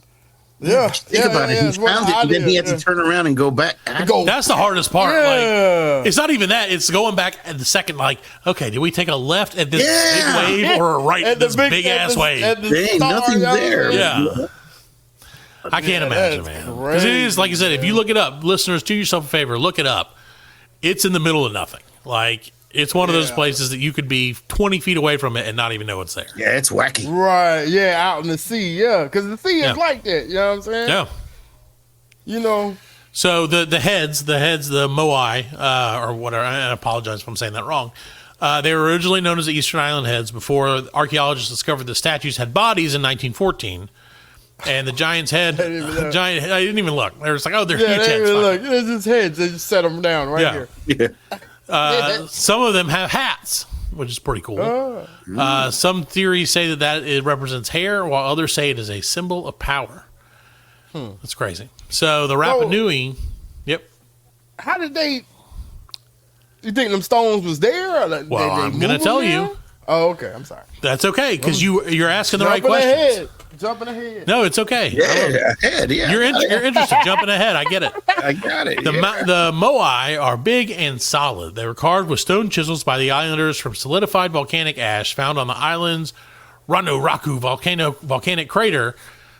Yeah, think about it. He found it, and then he had to turn around and go back. That's the hardest part. Yeah. Like, it's not even that; it's going back at the second. Like, okay, did we take a left at this big wave or a right at this big ass wave? There ain't nothing there. Yeah, I can't imagine, man. Because it is like you said. If you look it up, listeners, do yourself a favor, look it up. It's in the middle of nothing. Like, it's one of those places that you could be 20 feet away from it and not even know it's there. Yeah, it's wacky. Right, yeah, out in the sea, because the sea is like that, you know what I'm saying? Yeah. You know. So the heads, the moai, or whatever, I apologize if I'm saying that wrong, They were originally known as the Eastern Island Heads before archaeologists discovered the statues had bodies in 1914. And the giant's head, I didn't even look. They were just like, oh, they're huge heads. Look, it's his heads. They just set them down here. Yeah. Some of them have hats, which is pretty cool. Some theories say that it represents hair, while others say it is a symbol of power. That's crazy. So the Rapa Nui, How did they? You think them stones was there? Or well, I'm going to tell you. Oh, okay. I'm sorry. That's okay, because you're asking the right questions. Jumping ahead. No, it's okay. Yeah, ahead. Yeah, you're interested. Jumping ahead. I get it. I got it. The moai are big and solid. They were carved with stone chisels by the islanders from solidified volcanic ash found on the island's Ranu volcanic crater.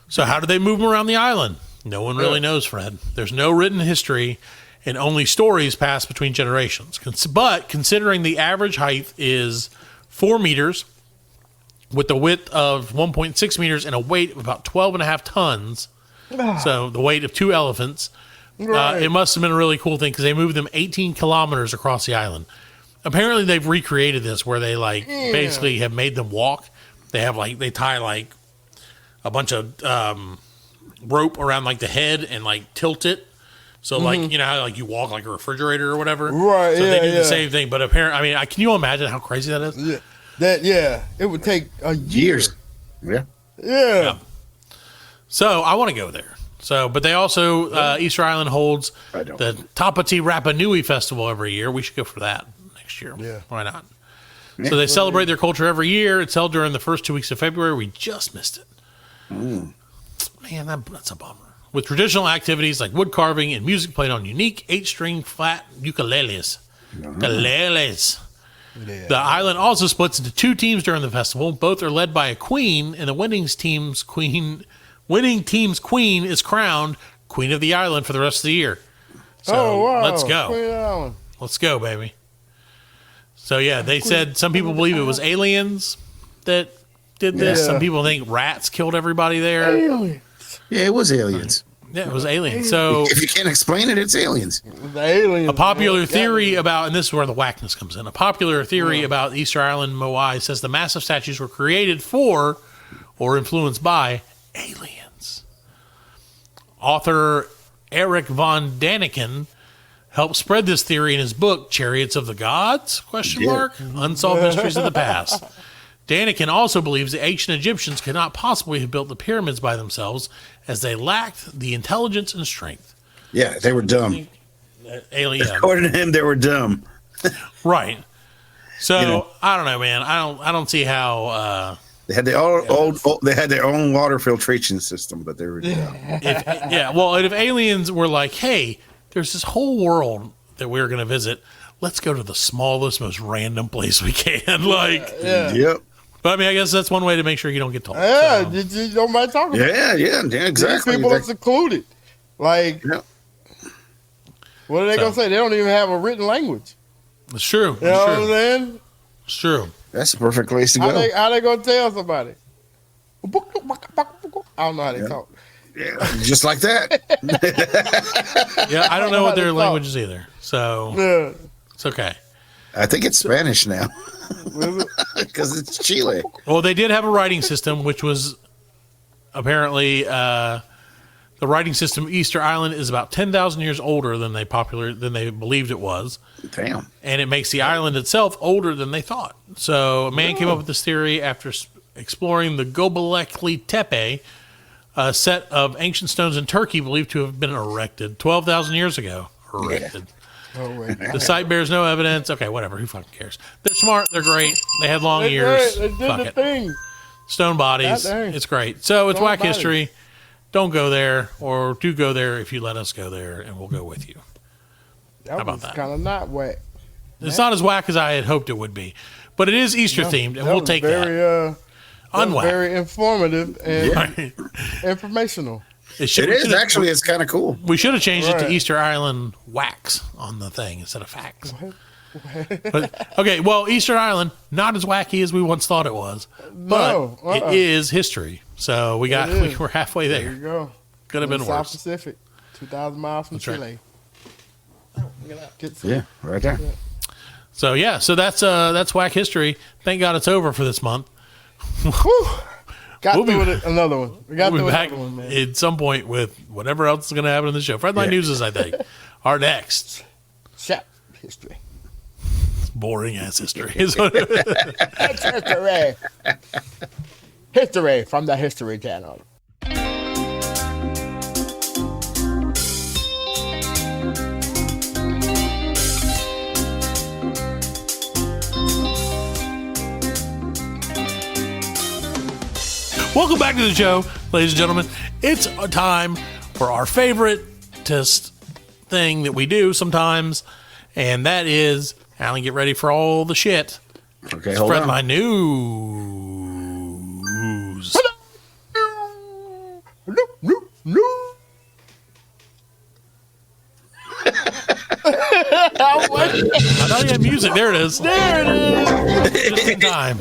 So how did they move them around the island? No one really knows, Fred. There's no written history, and only stories passed between generations. But considering the average height is 4 meters, with the width of 1.6 meters and a weight of about 12.5 tons, so the weight of 2 elephants, it must have been a really cool thing because they moved them 18 kilometers across the island. Apparently, they've recreated this where they basically have made them walk. They have they tie a bunch of rope around the head and tilt it. So you know how you walk like a refrigerator or whatever. Right. So they do the same thing, but apparently, can you imagine how crazy that is? It would take a year. Years. Yeah. So I want to go there. But they also Easter Island holds the Tapati Rapa Nui Festival every year. We should go for that next year. Yeah. Why not? Yeah. So they celebrate their culture every year. It's held during the first 2 weeks of February. We just missed it. Man, that's a bummer. With traditional activities like wood carving and music played on unique 8-string flat ukuleles. Yeah. The island also splits into 2 teams during the festival. Both are led by a queen, and the winning team's queen is crowned queen of the island for the rest of the year. So let's go. Let's go, baby. So they said some people believe it was aliens that did this. Yeah. Some people think rats killed everybody there. Aliens. Yeah, it was aliens. Yeah, it was aliens. So if you can't explain it, it's aliens. A popular theory about, and this is where the whackness comes in, a popular theory about Easter Island moai says the massive statues were created for or influenced by aliens. Author Eric von Daniken helped spread this theory in his book, Chariots of the Gods? Unsolved Mysteries of the Past. Daniken also believes the ancient Egyptians could not possibly have built the pyramids by themselves as they lacked the intelligence and strength. Yeah, they were dumb. According to him, they were dumb. Right. So, I don't know, man. I don't see how... they had their own water filtration system, but they were dumb. If aliens were like, hey, there's this whole world that we're going to visit. Let's go to the smallest, most random place we can. Yep. But I guess that's one way to make sure you don't get told. Yeah, you don't mind talking about it. Yeah, exactly. These people are secluded. What are they going to say? They don't even have a written language. It's true. You know what I'm saying? It's true. That's the perfect place to go. How they going to tell somebody? I don't know how they talk. Yeah, just like that. I don't know what their language is either. So it's okay. I think it's Spanish now. Because it's Chile. Well, they did have a writing system, which was apparently the writing system. Easter Island is about 10,000 years older than they believed it was. Damn. And it makes the island itself older than they thought. So a man came up with this theory after exploring the Göbekli Tepe, a set of ancient stones in Turkey believed to have been erected 12,000 years ago. Erected. Yeah. The site bears no evidence. Okay, whatever. Who fucking cares? They're smart. They're great. They had long ears. They did the thing. Stone bodies. It's great. So it's Wack History. Don't go there, or do go there if you let us go there, and we'll go with you. How about that? Kind of not whack. It's not as whack as I had hoped it would be, but it is Easter themed, and we'll take that. Unwhack. Very informative and informational. It's kind of cool. We should have changed it to Easter Island wax on the thing instead of facts. But, okay, well, Easter Island, not as wacky as we once thought it was, but it is history. So we were halfway there. There you go. Could have been worse. South Pacific, 2,000 miles from Chile. Right. Oh, look at that. Yeah, right there. So yeah, so that's Wack History. Thank God it's over for this month. Got through with another one. We got we'll through be back another one, man. at some point with whatever else is going to happen in the show. Fredline News is, I think, our next Chap history. Boring ass history. History. History from the History Channel. Welcome back to the show, ladies and gentlemen. It's a time for our favorite-test thing that we do sometimes, and that is, Alan, get ready for all the shit. Okay, hold on. Fredline News. I thought you had music. There it is. There it is. Just in time.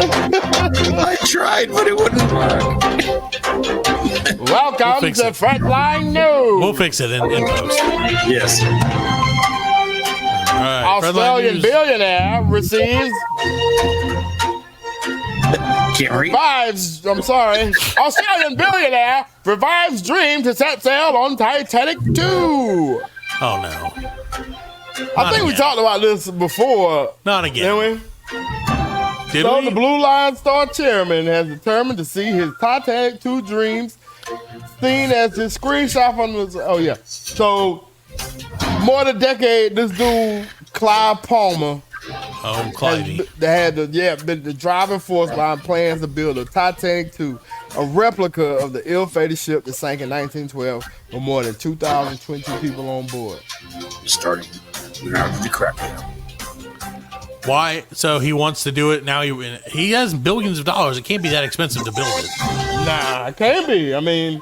I tried, but it wouldn't work. Welcome fix to it. Frontline News. We'll fix it in post. Yes. All right, Fredline Australian News. billionaire receives Can't read. Australian billionaire revives dream to set sail on Titanic 2. Oh, no. I think we talked about this before. Not again. Didn't we? Did So we? the Blue Line Star chairman has determined to see his Titanic 2 dreams seen as his screenshot from the... Oh, yeah. So, more than a decade, this dude, Clive Palmer, Oh, Clyde. been the driving force behind plans to build a Titanic 2, a replica of the ill-fated ship that sank in 1912 with more than 2,022 people on board. Starting. We're not going to crap now. Why? So he wants to do it now. He has billions of dollars. It can't be that expensive to build it. Nah, it can't be. I mean,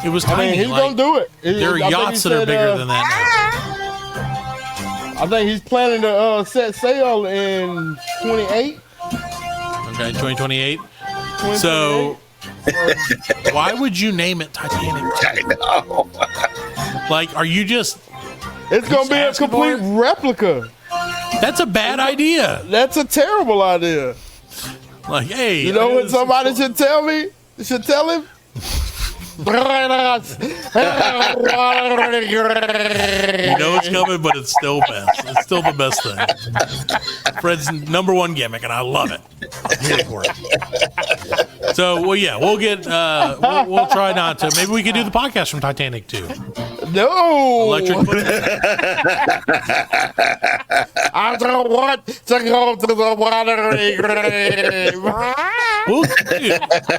It was tiny. he's gonna do it. There are I think yachts he that are said, bigger than that I think he's planning to set sail in 28. now. Okay, 2028. So, why would you name it Titanic? I know. Like, are you just... It's gonna be a asking complete for replica. That's a bad idea. That's a terrible idea. Like, hey... You know what somebody should tell me? Should tell him? You know it's coming, but it's still best. It's still the best thing. Fred's #1 gimmick, and I love it. I'm here for it. So, well, yeah, we'll get. We'll try not to. Maybe we could do the podcast from Titanic too. No. Electric. I don't want to go to the watery grave.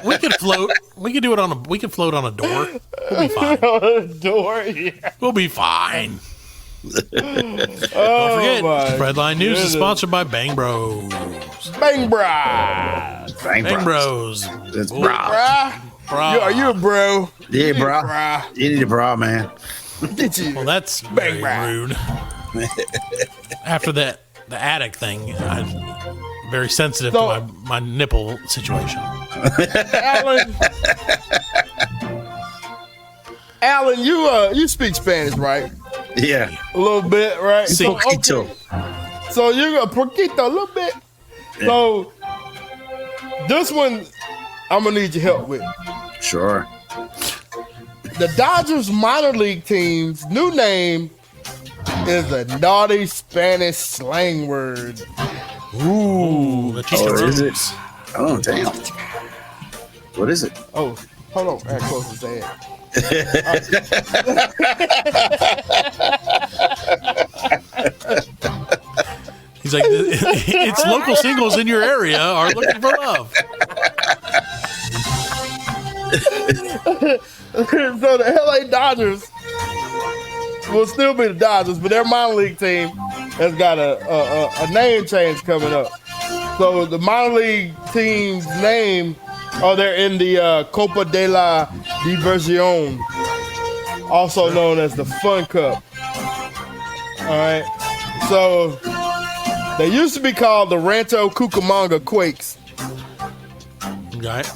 We could float. We could do it on a. We could float on a door. We'll be fine. Door, yeah. We'll be fine. Don't forget, my Fredline News is goodness. sponsored by Bang Bros. Bang bra. Bang, Bros. It's Ooh, bra. bra. Are you a bro? Yeah, bra. Bra. You need a bra, man. Get you. Well, that's Bang very bra. rude. After the attic thing, I'm very sensitive to my nipple situation. Alan, you speak Spanish, right? Yeah. A little bit, right? Sí. Poquito. So you're a poquito, a little bit. Yeah. So this one, I'm gonna need your help with. Sure. The Dodgers minor league team's new name is a naughty Spanish slang word. Ooh. The Oh, is it? chicharrones. Oh, damn. What is it? Oh, hold on. I had to close his head. He's like, it's local singles in your area are looking for love. So the LA Dodgers will still be the Dodgers, but their minor league team has got a name change coming up. So the minor league team's name, they're in the Copa de la Diversión, also known as the Fun Cup. All right. So they used to be called the Rancho Cucamonga Quakes. Right.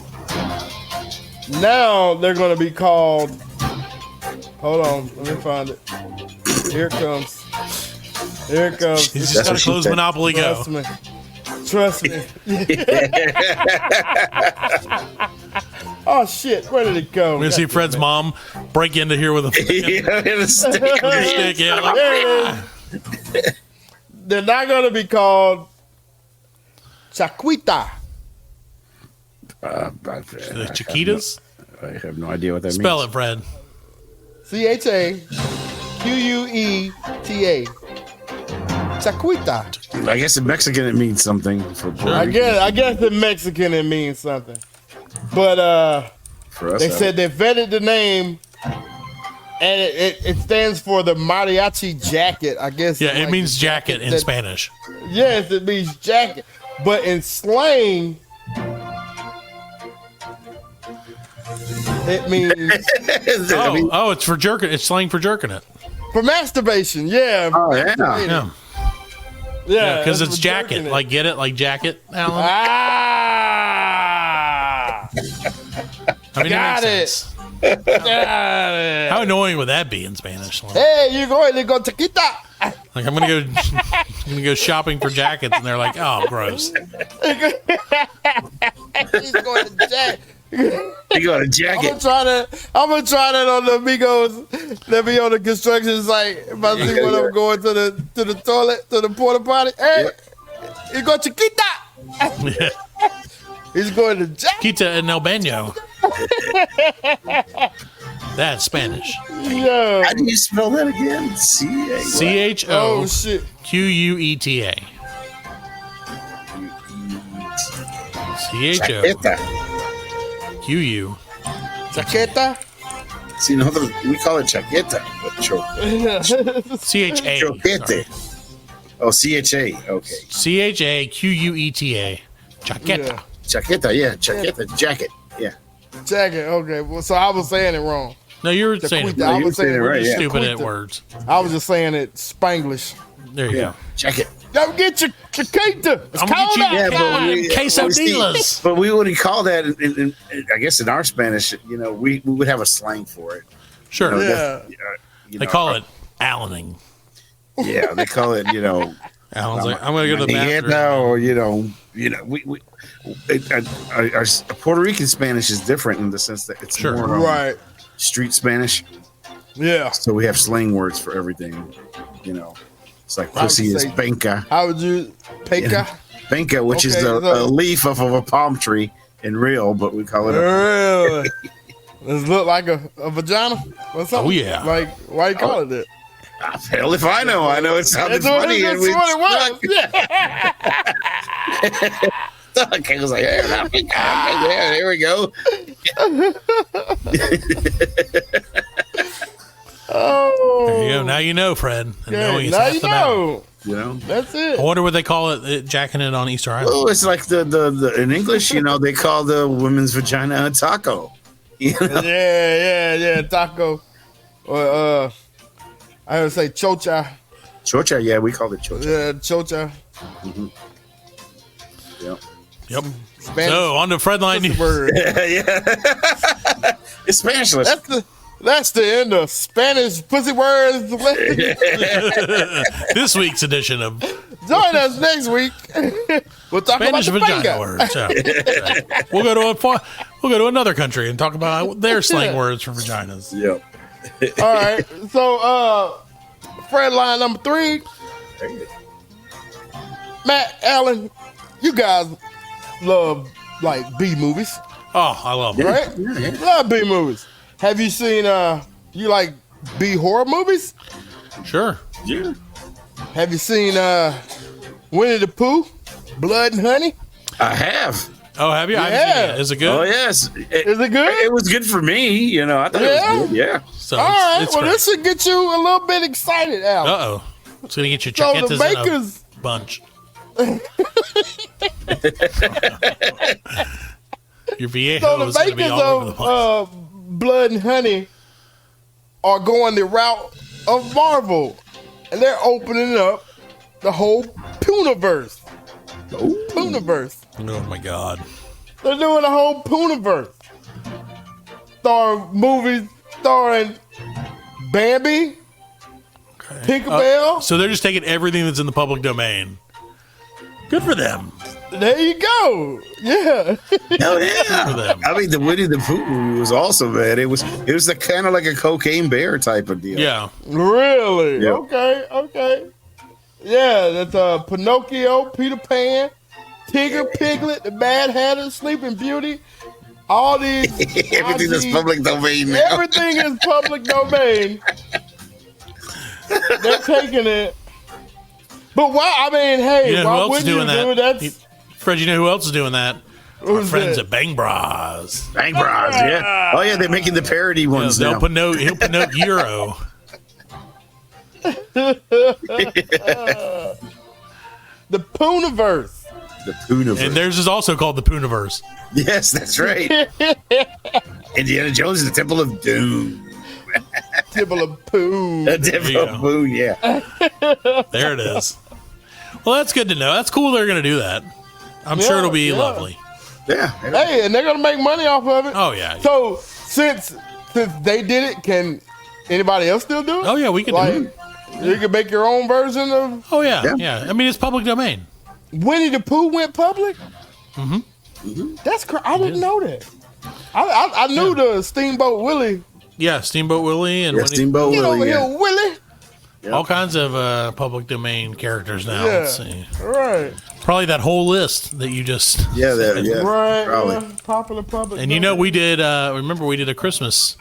Now they're going to be called. Hold on, let me find it. Here it comes. Here it comes. He's just That's got what to she close said. Monopoly go. Trust me. Oh shit! Where did it go? We're gonna see Fred's mom break into here with a stick. Yeah, like, There it is. They're not gonna be called chaquita. the Chiquitas. I have no idea what that Spell means. it, Fred. CHAQUETA. Chaquita. I guess in Mexican it means something. For Puerto I Ricans. guess in Mexican it means something. But For us, they said they vetted the name, and it stands for the mariachi jacket. I guess. Yeah, it like means the jacket in that- Spanish. Yes, it means jacket. But in slang, it means Oh, it's for jerking. It's slang for jerking it. for masturbation. Yeah. Oh yeah. Yeah, Yeah. because that's it's for jacket. jerking it. Like get it, like jacket, Alan. Ah. I mean, got makes sense. Got it. How annoying would that be in Spanish? Like, Hey, you're going to go chiquita. I'm gonna go shopping for jackets, and they're like, oh, gross. He's going to jack. You got a I'm jacket. gonna try that on the amigos that be on the construction site. If I see one of them going to the toilet, to the porta potty. Hey, he go chiquita. Yeah. He's going to jack. Quita en el baño. That's Spanish. Yo. How do you spell that again? Oh shit. CHOQUETA. Chaqueta. CHOQU. Chaqueta. See, nosotros, we call it chaqueta. But CHA. choquete. Oh, CHA. Okay. CHAQUETA. Chaqueta. Chaqueta, yeah. Chaqueta, jacket. Yeah. Jacket. Okay. Well, so I was saying it wrong. No, you're saying it. Chaqueta. I you was saying saying it right, yeah. Stupid at Chaqueta. words. I was just saying it Spanglish. There you Yeah. Jacket. Go get your chiquita. It's I'm gonna cold get you- outside. Yeah, but we, Quesadillas. But we wouldn't call that, in, I guess in our Spanish, we would have a slang for it. Sure. Yeah. They call it Allening. Yeah, they call it, Alan's like, I'm going to go to the bathroom. Our Puerto Rican Spanish is different in the sense that it's Sure. more Right. street Spanish. Yeah. So we have slang words for everything. It's like I would pussy is say- penca. How would you penca? Penca, which is Okay, a so- leaf off of a palm tree in real, but we call it a Really? Does it look like a vagina or something? Oh, yeah. Like, why you call it that? hell if I know. I know it sounded That's what funny. it and we was. stuck. I was like, hey, yeah, there we go. Oh. There you go. Now you know, Fred. And Yeah, knowing is now half you the battle. know. That's it. I wonder what they call it, jacking it on Easter Island. Oh, it's like the in English, they call the women's vagina a taco. Yeah. Taco. Or I would say chocha. Chocha, yeah, we call it chocha. Yeah, chocha. Yep. Spanish So, on to Fredline news. word. Yeah. It's Spanishless. That's the end of Spanish pussy words. This week's edition of Join us next week. We'll talk Spanish about the vagina finger. words. Yeah. We'll go to another country and talk about their slang words for vaginas. Yep. All right. So, Fredline number 3. Matt, Allen, you guys love like B movies, Oh, I love it. right? Yeah. Love B movies. Have you seen you like B horror movies? Sure. Yeah. Have you seen Winnie the Pooh, Blood and Honey? I have. Oh, have you? I haven't seen it. Is it good? Oh, yes. Is it good? It was good for me. I thought it was good. Yeah. So All right. it's Well, great. this should get you a little bit excited, Allen. Uh-oh. It's going to get you So the chaquetas in makers- a bunch. Your viejo So the is going to be makers all over the place. of Blood and Honey are going the route of Marvel, and they're opening up the whole Puniverse. Puniverse. Oh, my God. They're doing a whole Puniverse. Movies starring Bambi, Tinkerbell. So they're just taking everything that's in the public domain. Good for them. There you go. Yeah. Hell yeah. For them. I mean, the Winnie the Pooh movie was awesome, man. It was the kind of like a cocaine bear type of deal. Yeah. Really? Yep. Okay. Yeah, that's Pinocchio, Peter Pan, Tigger, Piglet, the Mad Hatter, Sleeping Beauty. All these. Everything that's public domain now. Everything is public domain. They're taking it. But why? I mean, hey, You know who why else is wouldn't you doing do that? that? Fred, you know who else is doing that? Our Who's friends that? at Bang Bras. Bang Bros, yeah. Oh yeah, they're making the parody ones He'll now. Pinocchio. The Puniverse. The Puniverse. And theirs is also called the Puniverse. Yes, that's right. Indiana Jones is the Temple of Doom. Temple of Pooh. The Temple you of go. Doom, yeah. There it is. Well, that's good to know. That's cool they're going to do that. I'm sure it'll be lovely. Yeah. Hey, and they're gonna make money off of it. Oh, yeah. So since they did it, can anybody else still do it? Oh, yeah, we can do it. You can make your own version of. Oh, yeah. I mean, it's public domain. Winnie the Pooh went public. Mm-hmm. That's I didn't know that. I knew the Steamboat Willie. Yeah, Steamboat Willie and Steamboat Get over Willie. here, Willie. all kinds of public domain characters now. Yeah. Let's see. Right. Probably that whole list that you just. Yeah, Right. probably. Popular public. And you know, we did, remember we did a Christmas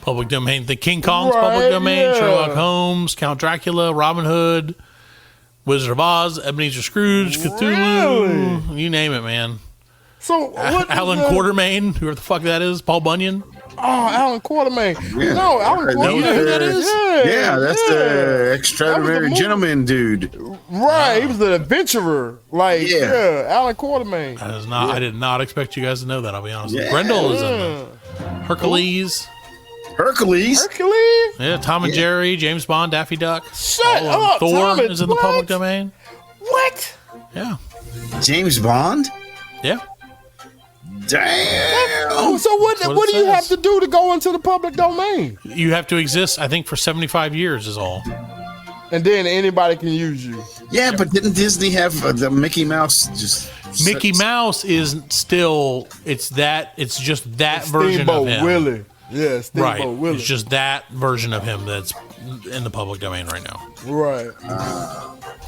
public domain, the King Kong's Right, public domain, yeah. Sherlock Holmes, Count Dracula, Robin Hood, Wizard of Oz, Ebenezer Scrooge, Cthulhu, you name it, man. So what? Alan Quartermain, whoever the fuck that is, Paul Bunyan. Oh, Alan Quartermain. Yeah. No, Alan Right, Quartermain. You know who that is? Yeah, that's the extraordinary movie. gentleman dude. Right, he was an adventurer. Like, Yeah. Alan Quartermain. I did not expect you guys to know that, I'll be honest. Yeah. Grendel is in the Hercules. Hercules. Yeah, Tom and Jerry, James Bond, Daffy Duck. Shut up, Thor Tom and- is in the what? public domain. What? Yeah. James Bond. Yeah. Damn. Oh, so what That's what do it you have says. to do to go into the public domain? You have to exist, I think, for 75 years is all. And then anybody can use you. Yeah, but didn't Disney have the Mickey Mouse? Mickey Mouse is still, it's just that version of Steamboat him. Willie. Yeah, Steamboat Right. Willie. It's just that version of him that's in the public domain right now. Right.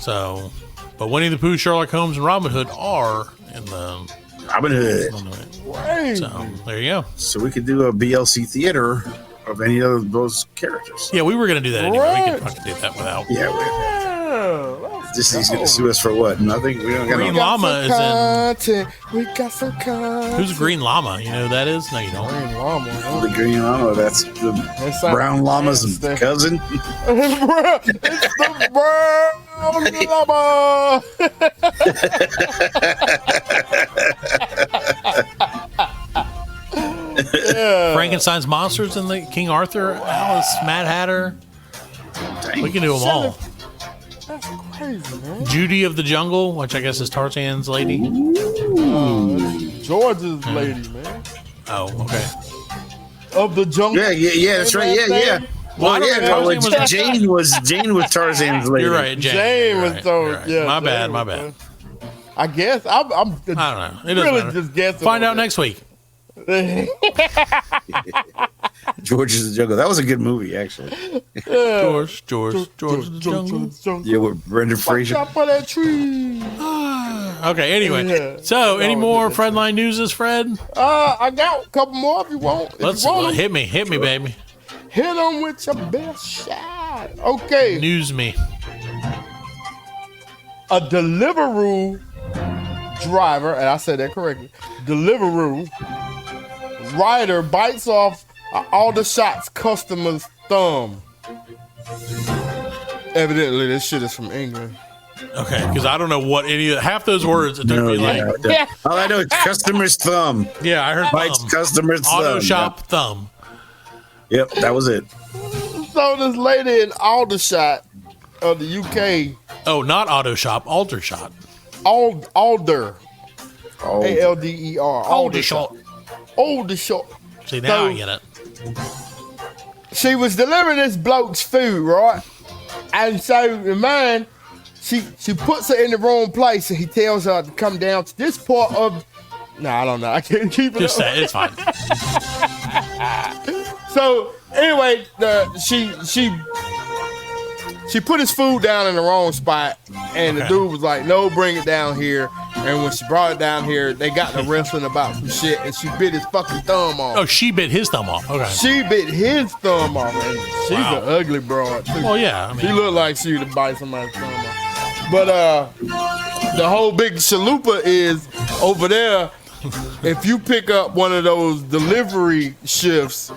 So, but Winnie the Pooh, Sherlock Holmes, and Robin Hood are in the Robin Hood. Right. So, there you go. So we could do a BLC theater of any of those characters. Yeah, we were going to do that anyway. We Right. could fucking do that without. Yeah, Disney's going to sue us for what? Nothing. We don't got Green no. Llama is in. Content. We got some content. Who's Green Llama? You know who that is? No, you don't. Green Llama? Huh? The green llama. That's the That's brown llama's nasty. cousin. It's the brown llama. Yeah. Frankenstein's monsters and the King Arthur, Alice, Mad Hatter. We can do them all. That's crazy, man. Judy of the Jungle, which I guess is Tarzan's lady. George's lady, man. Oh, okay. Of the jungle. Yeah. That's right. Yeah. Well, I Well, don't yeah. know. No, Tarzan was- Jane was Tarzan's lady. You're right, Jane. Jane You're was right, so you're right. yeah. My Jane bad. My was, bad. I guess I'm I don't know. It doesn't really matter. just guessing. Find out next week. George is the Jungle. That was a good movie, actually. George the Jungle. Yeah, with Brendan Fraser. Top of that tree. Okay, anyway. Yeah. So, any more Fredline newses, Fred? I got a couple more if you want. If Let's you want 'em, hit me, baby. hit them with your best shot. Okay. News me. A Deliveroo driver, and I said that correctly. Deliveroo rider bites off all the shots customer's thumb. Evidently, this shit is from England. Okay, because I don't know what any of half those words. It took me like, All I know is customer's thumb. yeah, I heard Bites thumb. customer's Auto thumb. shop thumb. Yep, that was it. So this lady in Aldershot of the UK, Oh, not auto shop, Aldershot. Alder, Oh, Alder, Aldershot. Aldershot. See, now So- I get it. She was delivering this bloke's food, right? And so in mine, she puts her in the wrong place, and he tells her to come down to this part of. No, I don't know. I can't keep it. Just say it's fine. So anyway, she put his food down in the wrong spot, and the dude was like, "No, bring it down here." And when she brought it down here, they got to wrestling about some shit, and she bit his fucking thumb off. Oh, she bit his thumb off. Okay. She bit his thumb off, and she's an ugly broad too. Well, yeah. I mean, she looked like she would bite somebody's thumb off. But the whole big chalupa is over there. If you pick up one of those delivery shifts,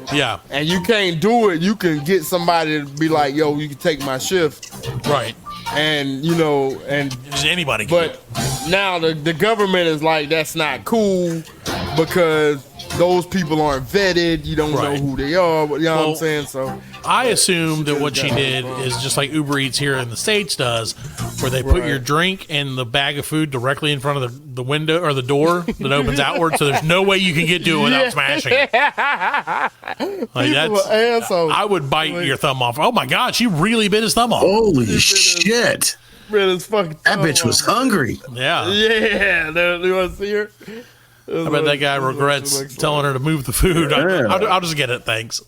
and you can't do it, you can get somebody to be like, "Yo, you can take my shift," right? And you know, and just anybody. But now the government is like, that's not cool because those people aren't vetted. You don't know who they are. You know what I'm saying? So I assume that what she did is just like Uber Eats here in the States does, where they put your drink and the bag of food directly in front of the window or the door that opens outward, so there's no way you can get to it without smashing it. Like I would bite your thumb off. Oh my God, she really bit his thumb off. Holy shit. His fucking that bitch was hungry. Yeah. Yeah. You want to see her? I bet that guy regrets telling her to move the food. I'll just get it, thanks.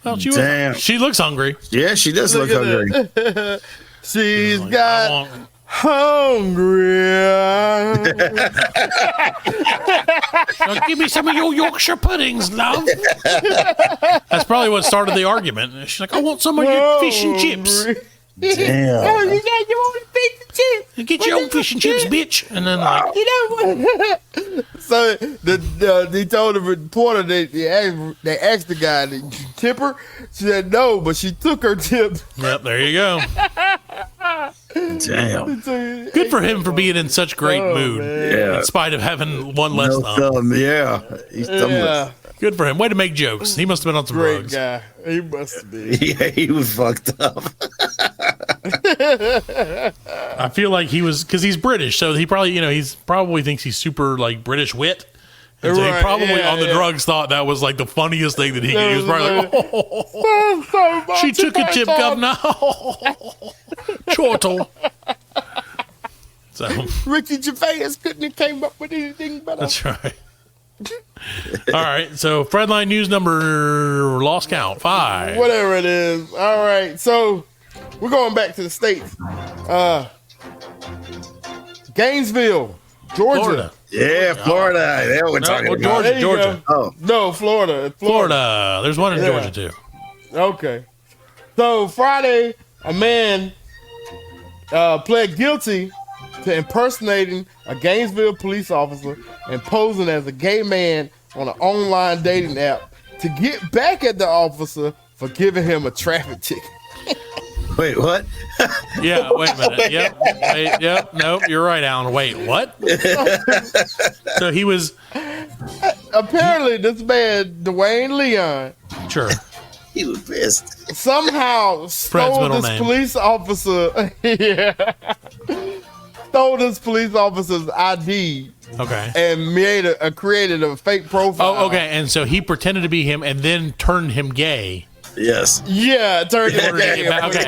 Well, she looks hungry. Yeah, she does look hungry. She's got hungry. Now give me some of your Yorkshire puddings, love. That's probably what started the argument. She's like, I want some of your fish and chips. Damn. Oh, you want fish and chips? Get your own fish and chips, bitch. And then like, you know what? So they told the reporter they asked the guy, did you tip her? She said no, but she took her tip. Yep, there you go. Damn. Good for him for being in such great mood. Yeah. In spite of having one less thumb. Yeah. He's thumbless. Good for him. Way to make jokes. He must have been on some drugs. Great guy. He must be. Yeah, he was fucked up. I feel like he was, because he's British, so he probably, he's probably thinks he's super like British wit. And so he probably on the drugs thought that was like the funniest thing that he could. He was probably like, oh, she took a tip, governor. Chortle. So Ricky Gervais couldn't have came up with anything better. That's right. All right, so Fredline news number lost count 5. Whatever it is. All right, so we're going back to the States. Gainesville, Georgia. Florida. Yeah, Florida. There we're talking about. Georgia. Oh. No, Florida. Florida. There's one in Georgia, too. Okay. So Friday, a man pled guilty to impersonating a Gainesville police officer and posing as a gay man on an online dating app to get back at the officer for giving him a traffic ticket. Wait, what? Yeah, wait a minute. Yep. Nope, you're right, Alan. Wait, what? So he was... Apparently, this man, Dwayne Leon... Sure. He was pissed. Somehow stole this police officer... stole this police officer's ID. Okay. And created a fake profile. Oh, okay. And so he pretended to be him and then turned him gay. Yes. Yeah, turned him gay. Okay.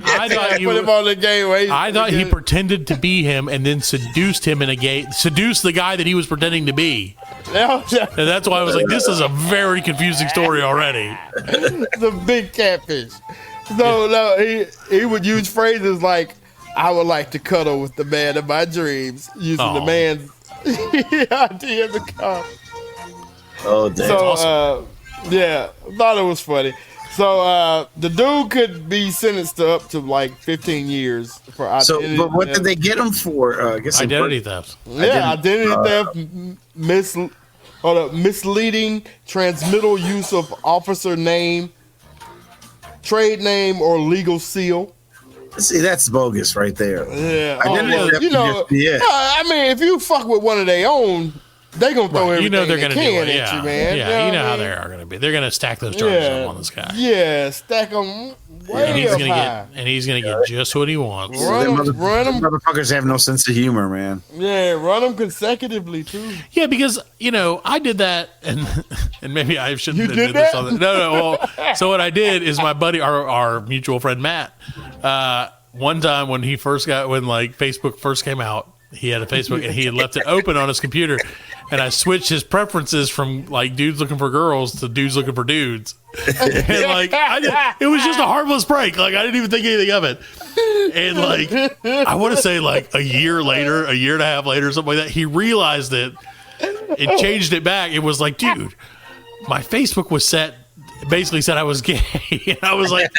I thought put him on the gay way. I thought he pretended to be him and then seduced the guy that he was pretending to be. And that's why I was like, this is a very confusing story already. The big catfish. So no, he would use phrases like, I would like to cuddle with the man of my dreams, using the man's ID in the car. Oh, damn. So, awesome. Yeah, I thought it was funny. So, the dude could be sentenced to up to like 15 years for identity theft. But what did they get him for? I guess identity theft. Yeah, identity theft, misleading, transmittal use of officer name, trade name, or legal seal. See, that's bogus right there. Yeah. Yeah. I mean, if you fuck with one of their own, they gonna throw everything they're gonna do it. at you, man. Yeah, you know how they are gonna be. They're gonna stack those charges up on this guy. Yeah, stack them. Way up high. He's gonna get just what he wants. Run them. Motherfuckers have no sense of humor, man. Yeah, run them consecutively too. Yeah, because I did that, and maybe I shouldn't You have did this that? on the, no. Well, so what I did is my buddy, our mutual friend Matt, one time when Facebook first came out, he had a Facebook and he had left it open on his computer, and I switched his preferences from like dudes looking for girls to dudes looking for dudes. And it was just a harmless prank. Like I didn't even think anything of it. And like I want to say like a year and a half later, something like that, he realized it and changed it back. It was like, dude, my Facebook was basically said I was gay. And I was like,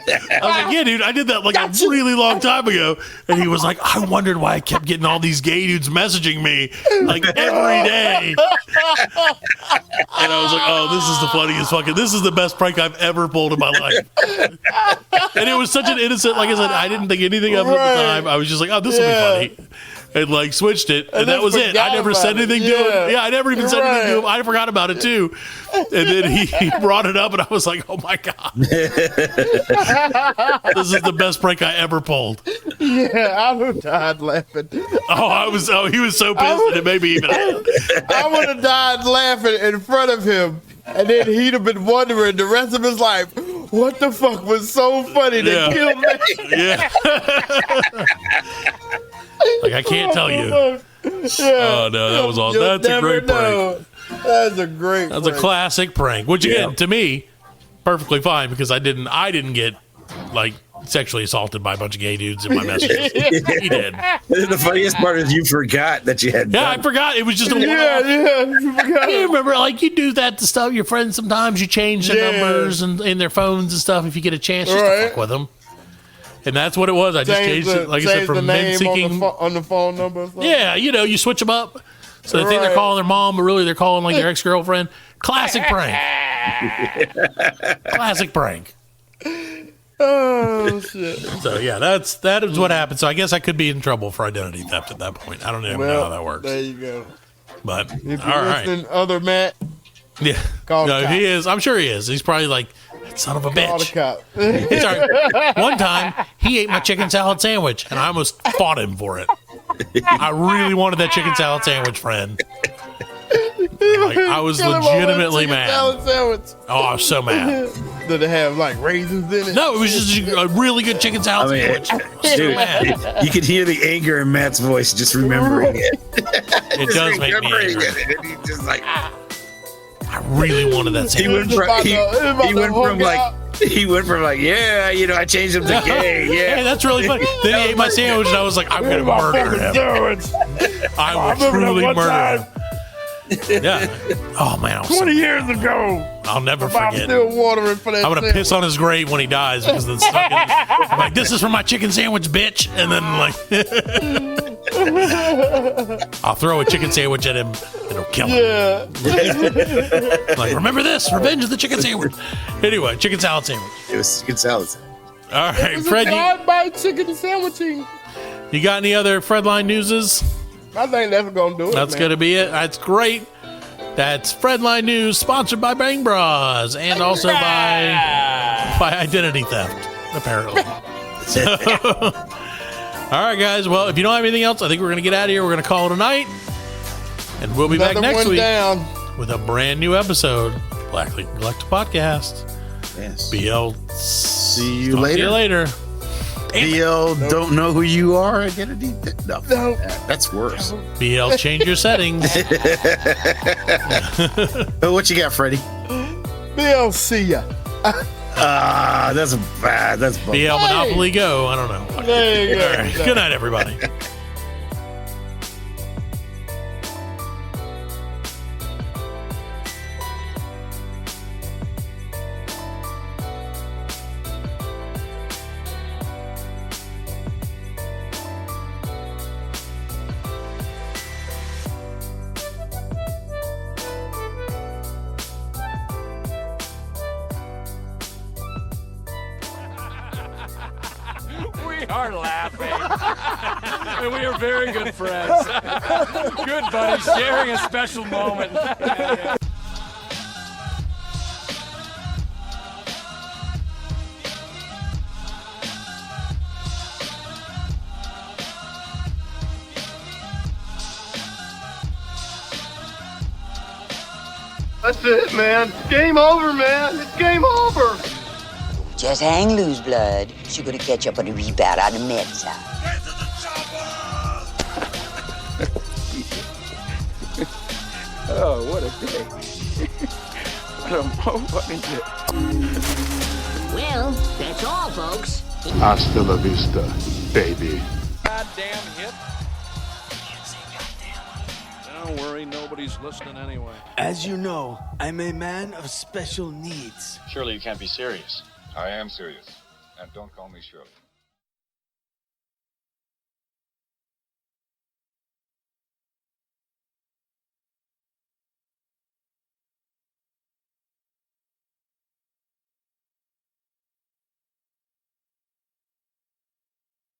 yeah, dude, I did that like a really long time ago. And he was like, I wondered why I kept getting all these gay dudes messaging me like every day. And I was like, oh, this is the funniest this is the best prank I've ever pulled in my life. And it was such an innocent, like I said, I didn't think anything of it at the time. I was just like, oh, this will be funny. And like switched it, and that was it. I never said anything to him. Yeah, I never even said anything to him. I forgot about it too. And then he brought it up, and I was like, "Oh my god, this is the best prank I ever pulled." Yeah, I would have died laughing. He was so pissed, and it made me even. I would have died laughing in front of him, and then he'd have been wondering the rest of his life, what the fuck was so funny that killed me? Yeah. Like I can't tell you. Oh no, that was awesome. That's a great prank. That's a great. That's a classic prank. Which again, to me, perfectly fine because I didn't get like sexually assaulted by a bunch of gay dudes in my messages. He did. The funniest part is you forgot that you had. Yeah, I forgot. It was just a You remember, like you do that to stuff your friends. Sometimes you change their numbers and in their phones and stuff if you get a chance just to fuck with them. And that's what it was. I just changed it, like I said, from men seeking on the phone number. Yeah, you switch them up. So they think they're calling their mom, but really they're calling like their ex-girlfriend. Classic prank. Classic prank. Oh shit. So yeah, that is what happened. So I guess I could be in trouble for identity theft at that point. I don't even know how that works. There you go. But if you're all right, listening, other Matt. Yeah, no, he is. I'm sure he is. He's probably like, son of a bitch. It's all right. One time, he ate my chicken salad sandwich, and I almost fought him for it. I really wanted that chicken salad sandwich, friend. Like, I was legitimately mad. Oh, I was so mad. Did it have like raisins in it? No, it was just a really good chicken salad sandwich. Dude, you could hear the anger in Matt's voice just remembering it. It does make me angry. It. And he's just like, I really wanted that sandwich. He went from like, yeah, I changed him to gay. Yeah, hey, that's really funny. Then he ate my sandwich, and I was like, I'm gonna murder him. I will truly murder him. Yeah. Oh man, 20 years ago. I'll never forget. I'm still watering for that. I'm gonna piss on his grave when he dies because it's stuck in. I'm like, this is for my chicken sandwich, bitch. And then like, I'll throw a chicken sandwich at him and it'll kill him. Yeah. Like, remember this? Revenge of the chicken sandwich. Anyway, chicken salad sandwich. It was chicken salad. All right, Fred. By chicken sandwiching. You got any other Fredline newses? I think that's gonna do it. That's gonna be it. That's great. That's Fredline News, sponsored by Bang Bras, and also by identity theft, apparently. So, all right, guys. Well, if you don't have anything else, I think we're gonna get out of here. We're gonna call it a night, and we'll be back next week with a brand new episode, Black League Delectable Podcast. Yes. BL. See you later. See you later. BL, don't know who you are. Identity. No, that's worse. BL, change your settings. What you got, Freddie? BL, see ya. That's bad. That's BL Monopoly Go. I don't know. There you go. All right. Good night, everybody. Are laughing. And we are very good friends. Good buddies, sharing a special moment. That's it, man. Game over, man. It's game over. Just hang loose, blood. She's gonna catch up on the rebound on the med side. Oh, what a day. What a motherfucking day. Well, that's all, folks. Hasta la vista, baby. Goddamn hit. Don't worry, nobody's listening anyway. As you know, I'm a man of special needs. Surely you can't be serious. I am serious. And don't call me Shirley.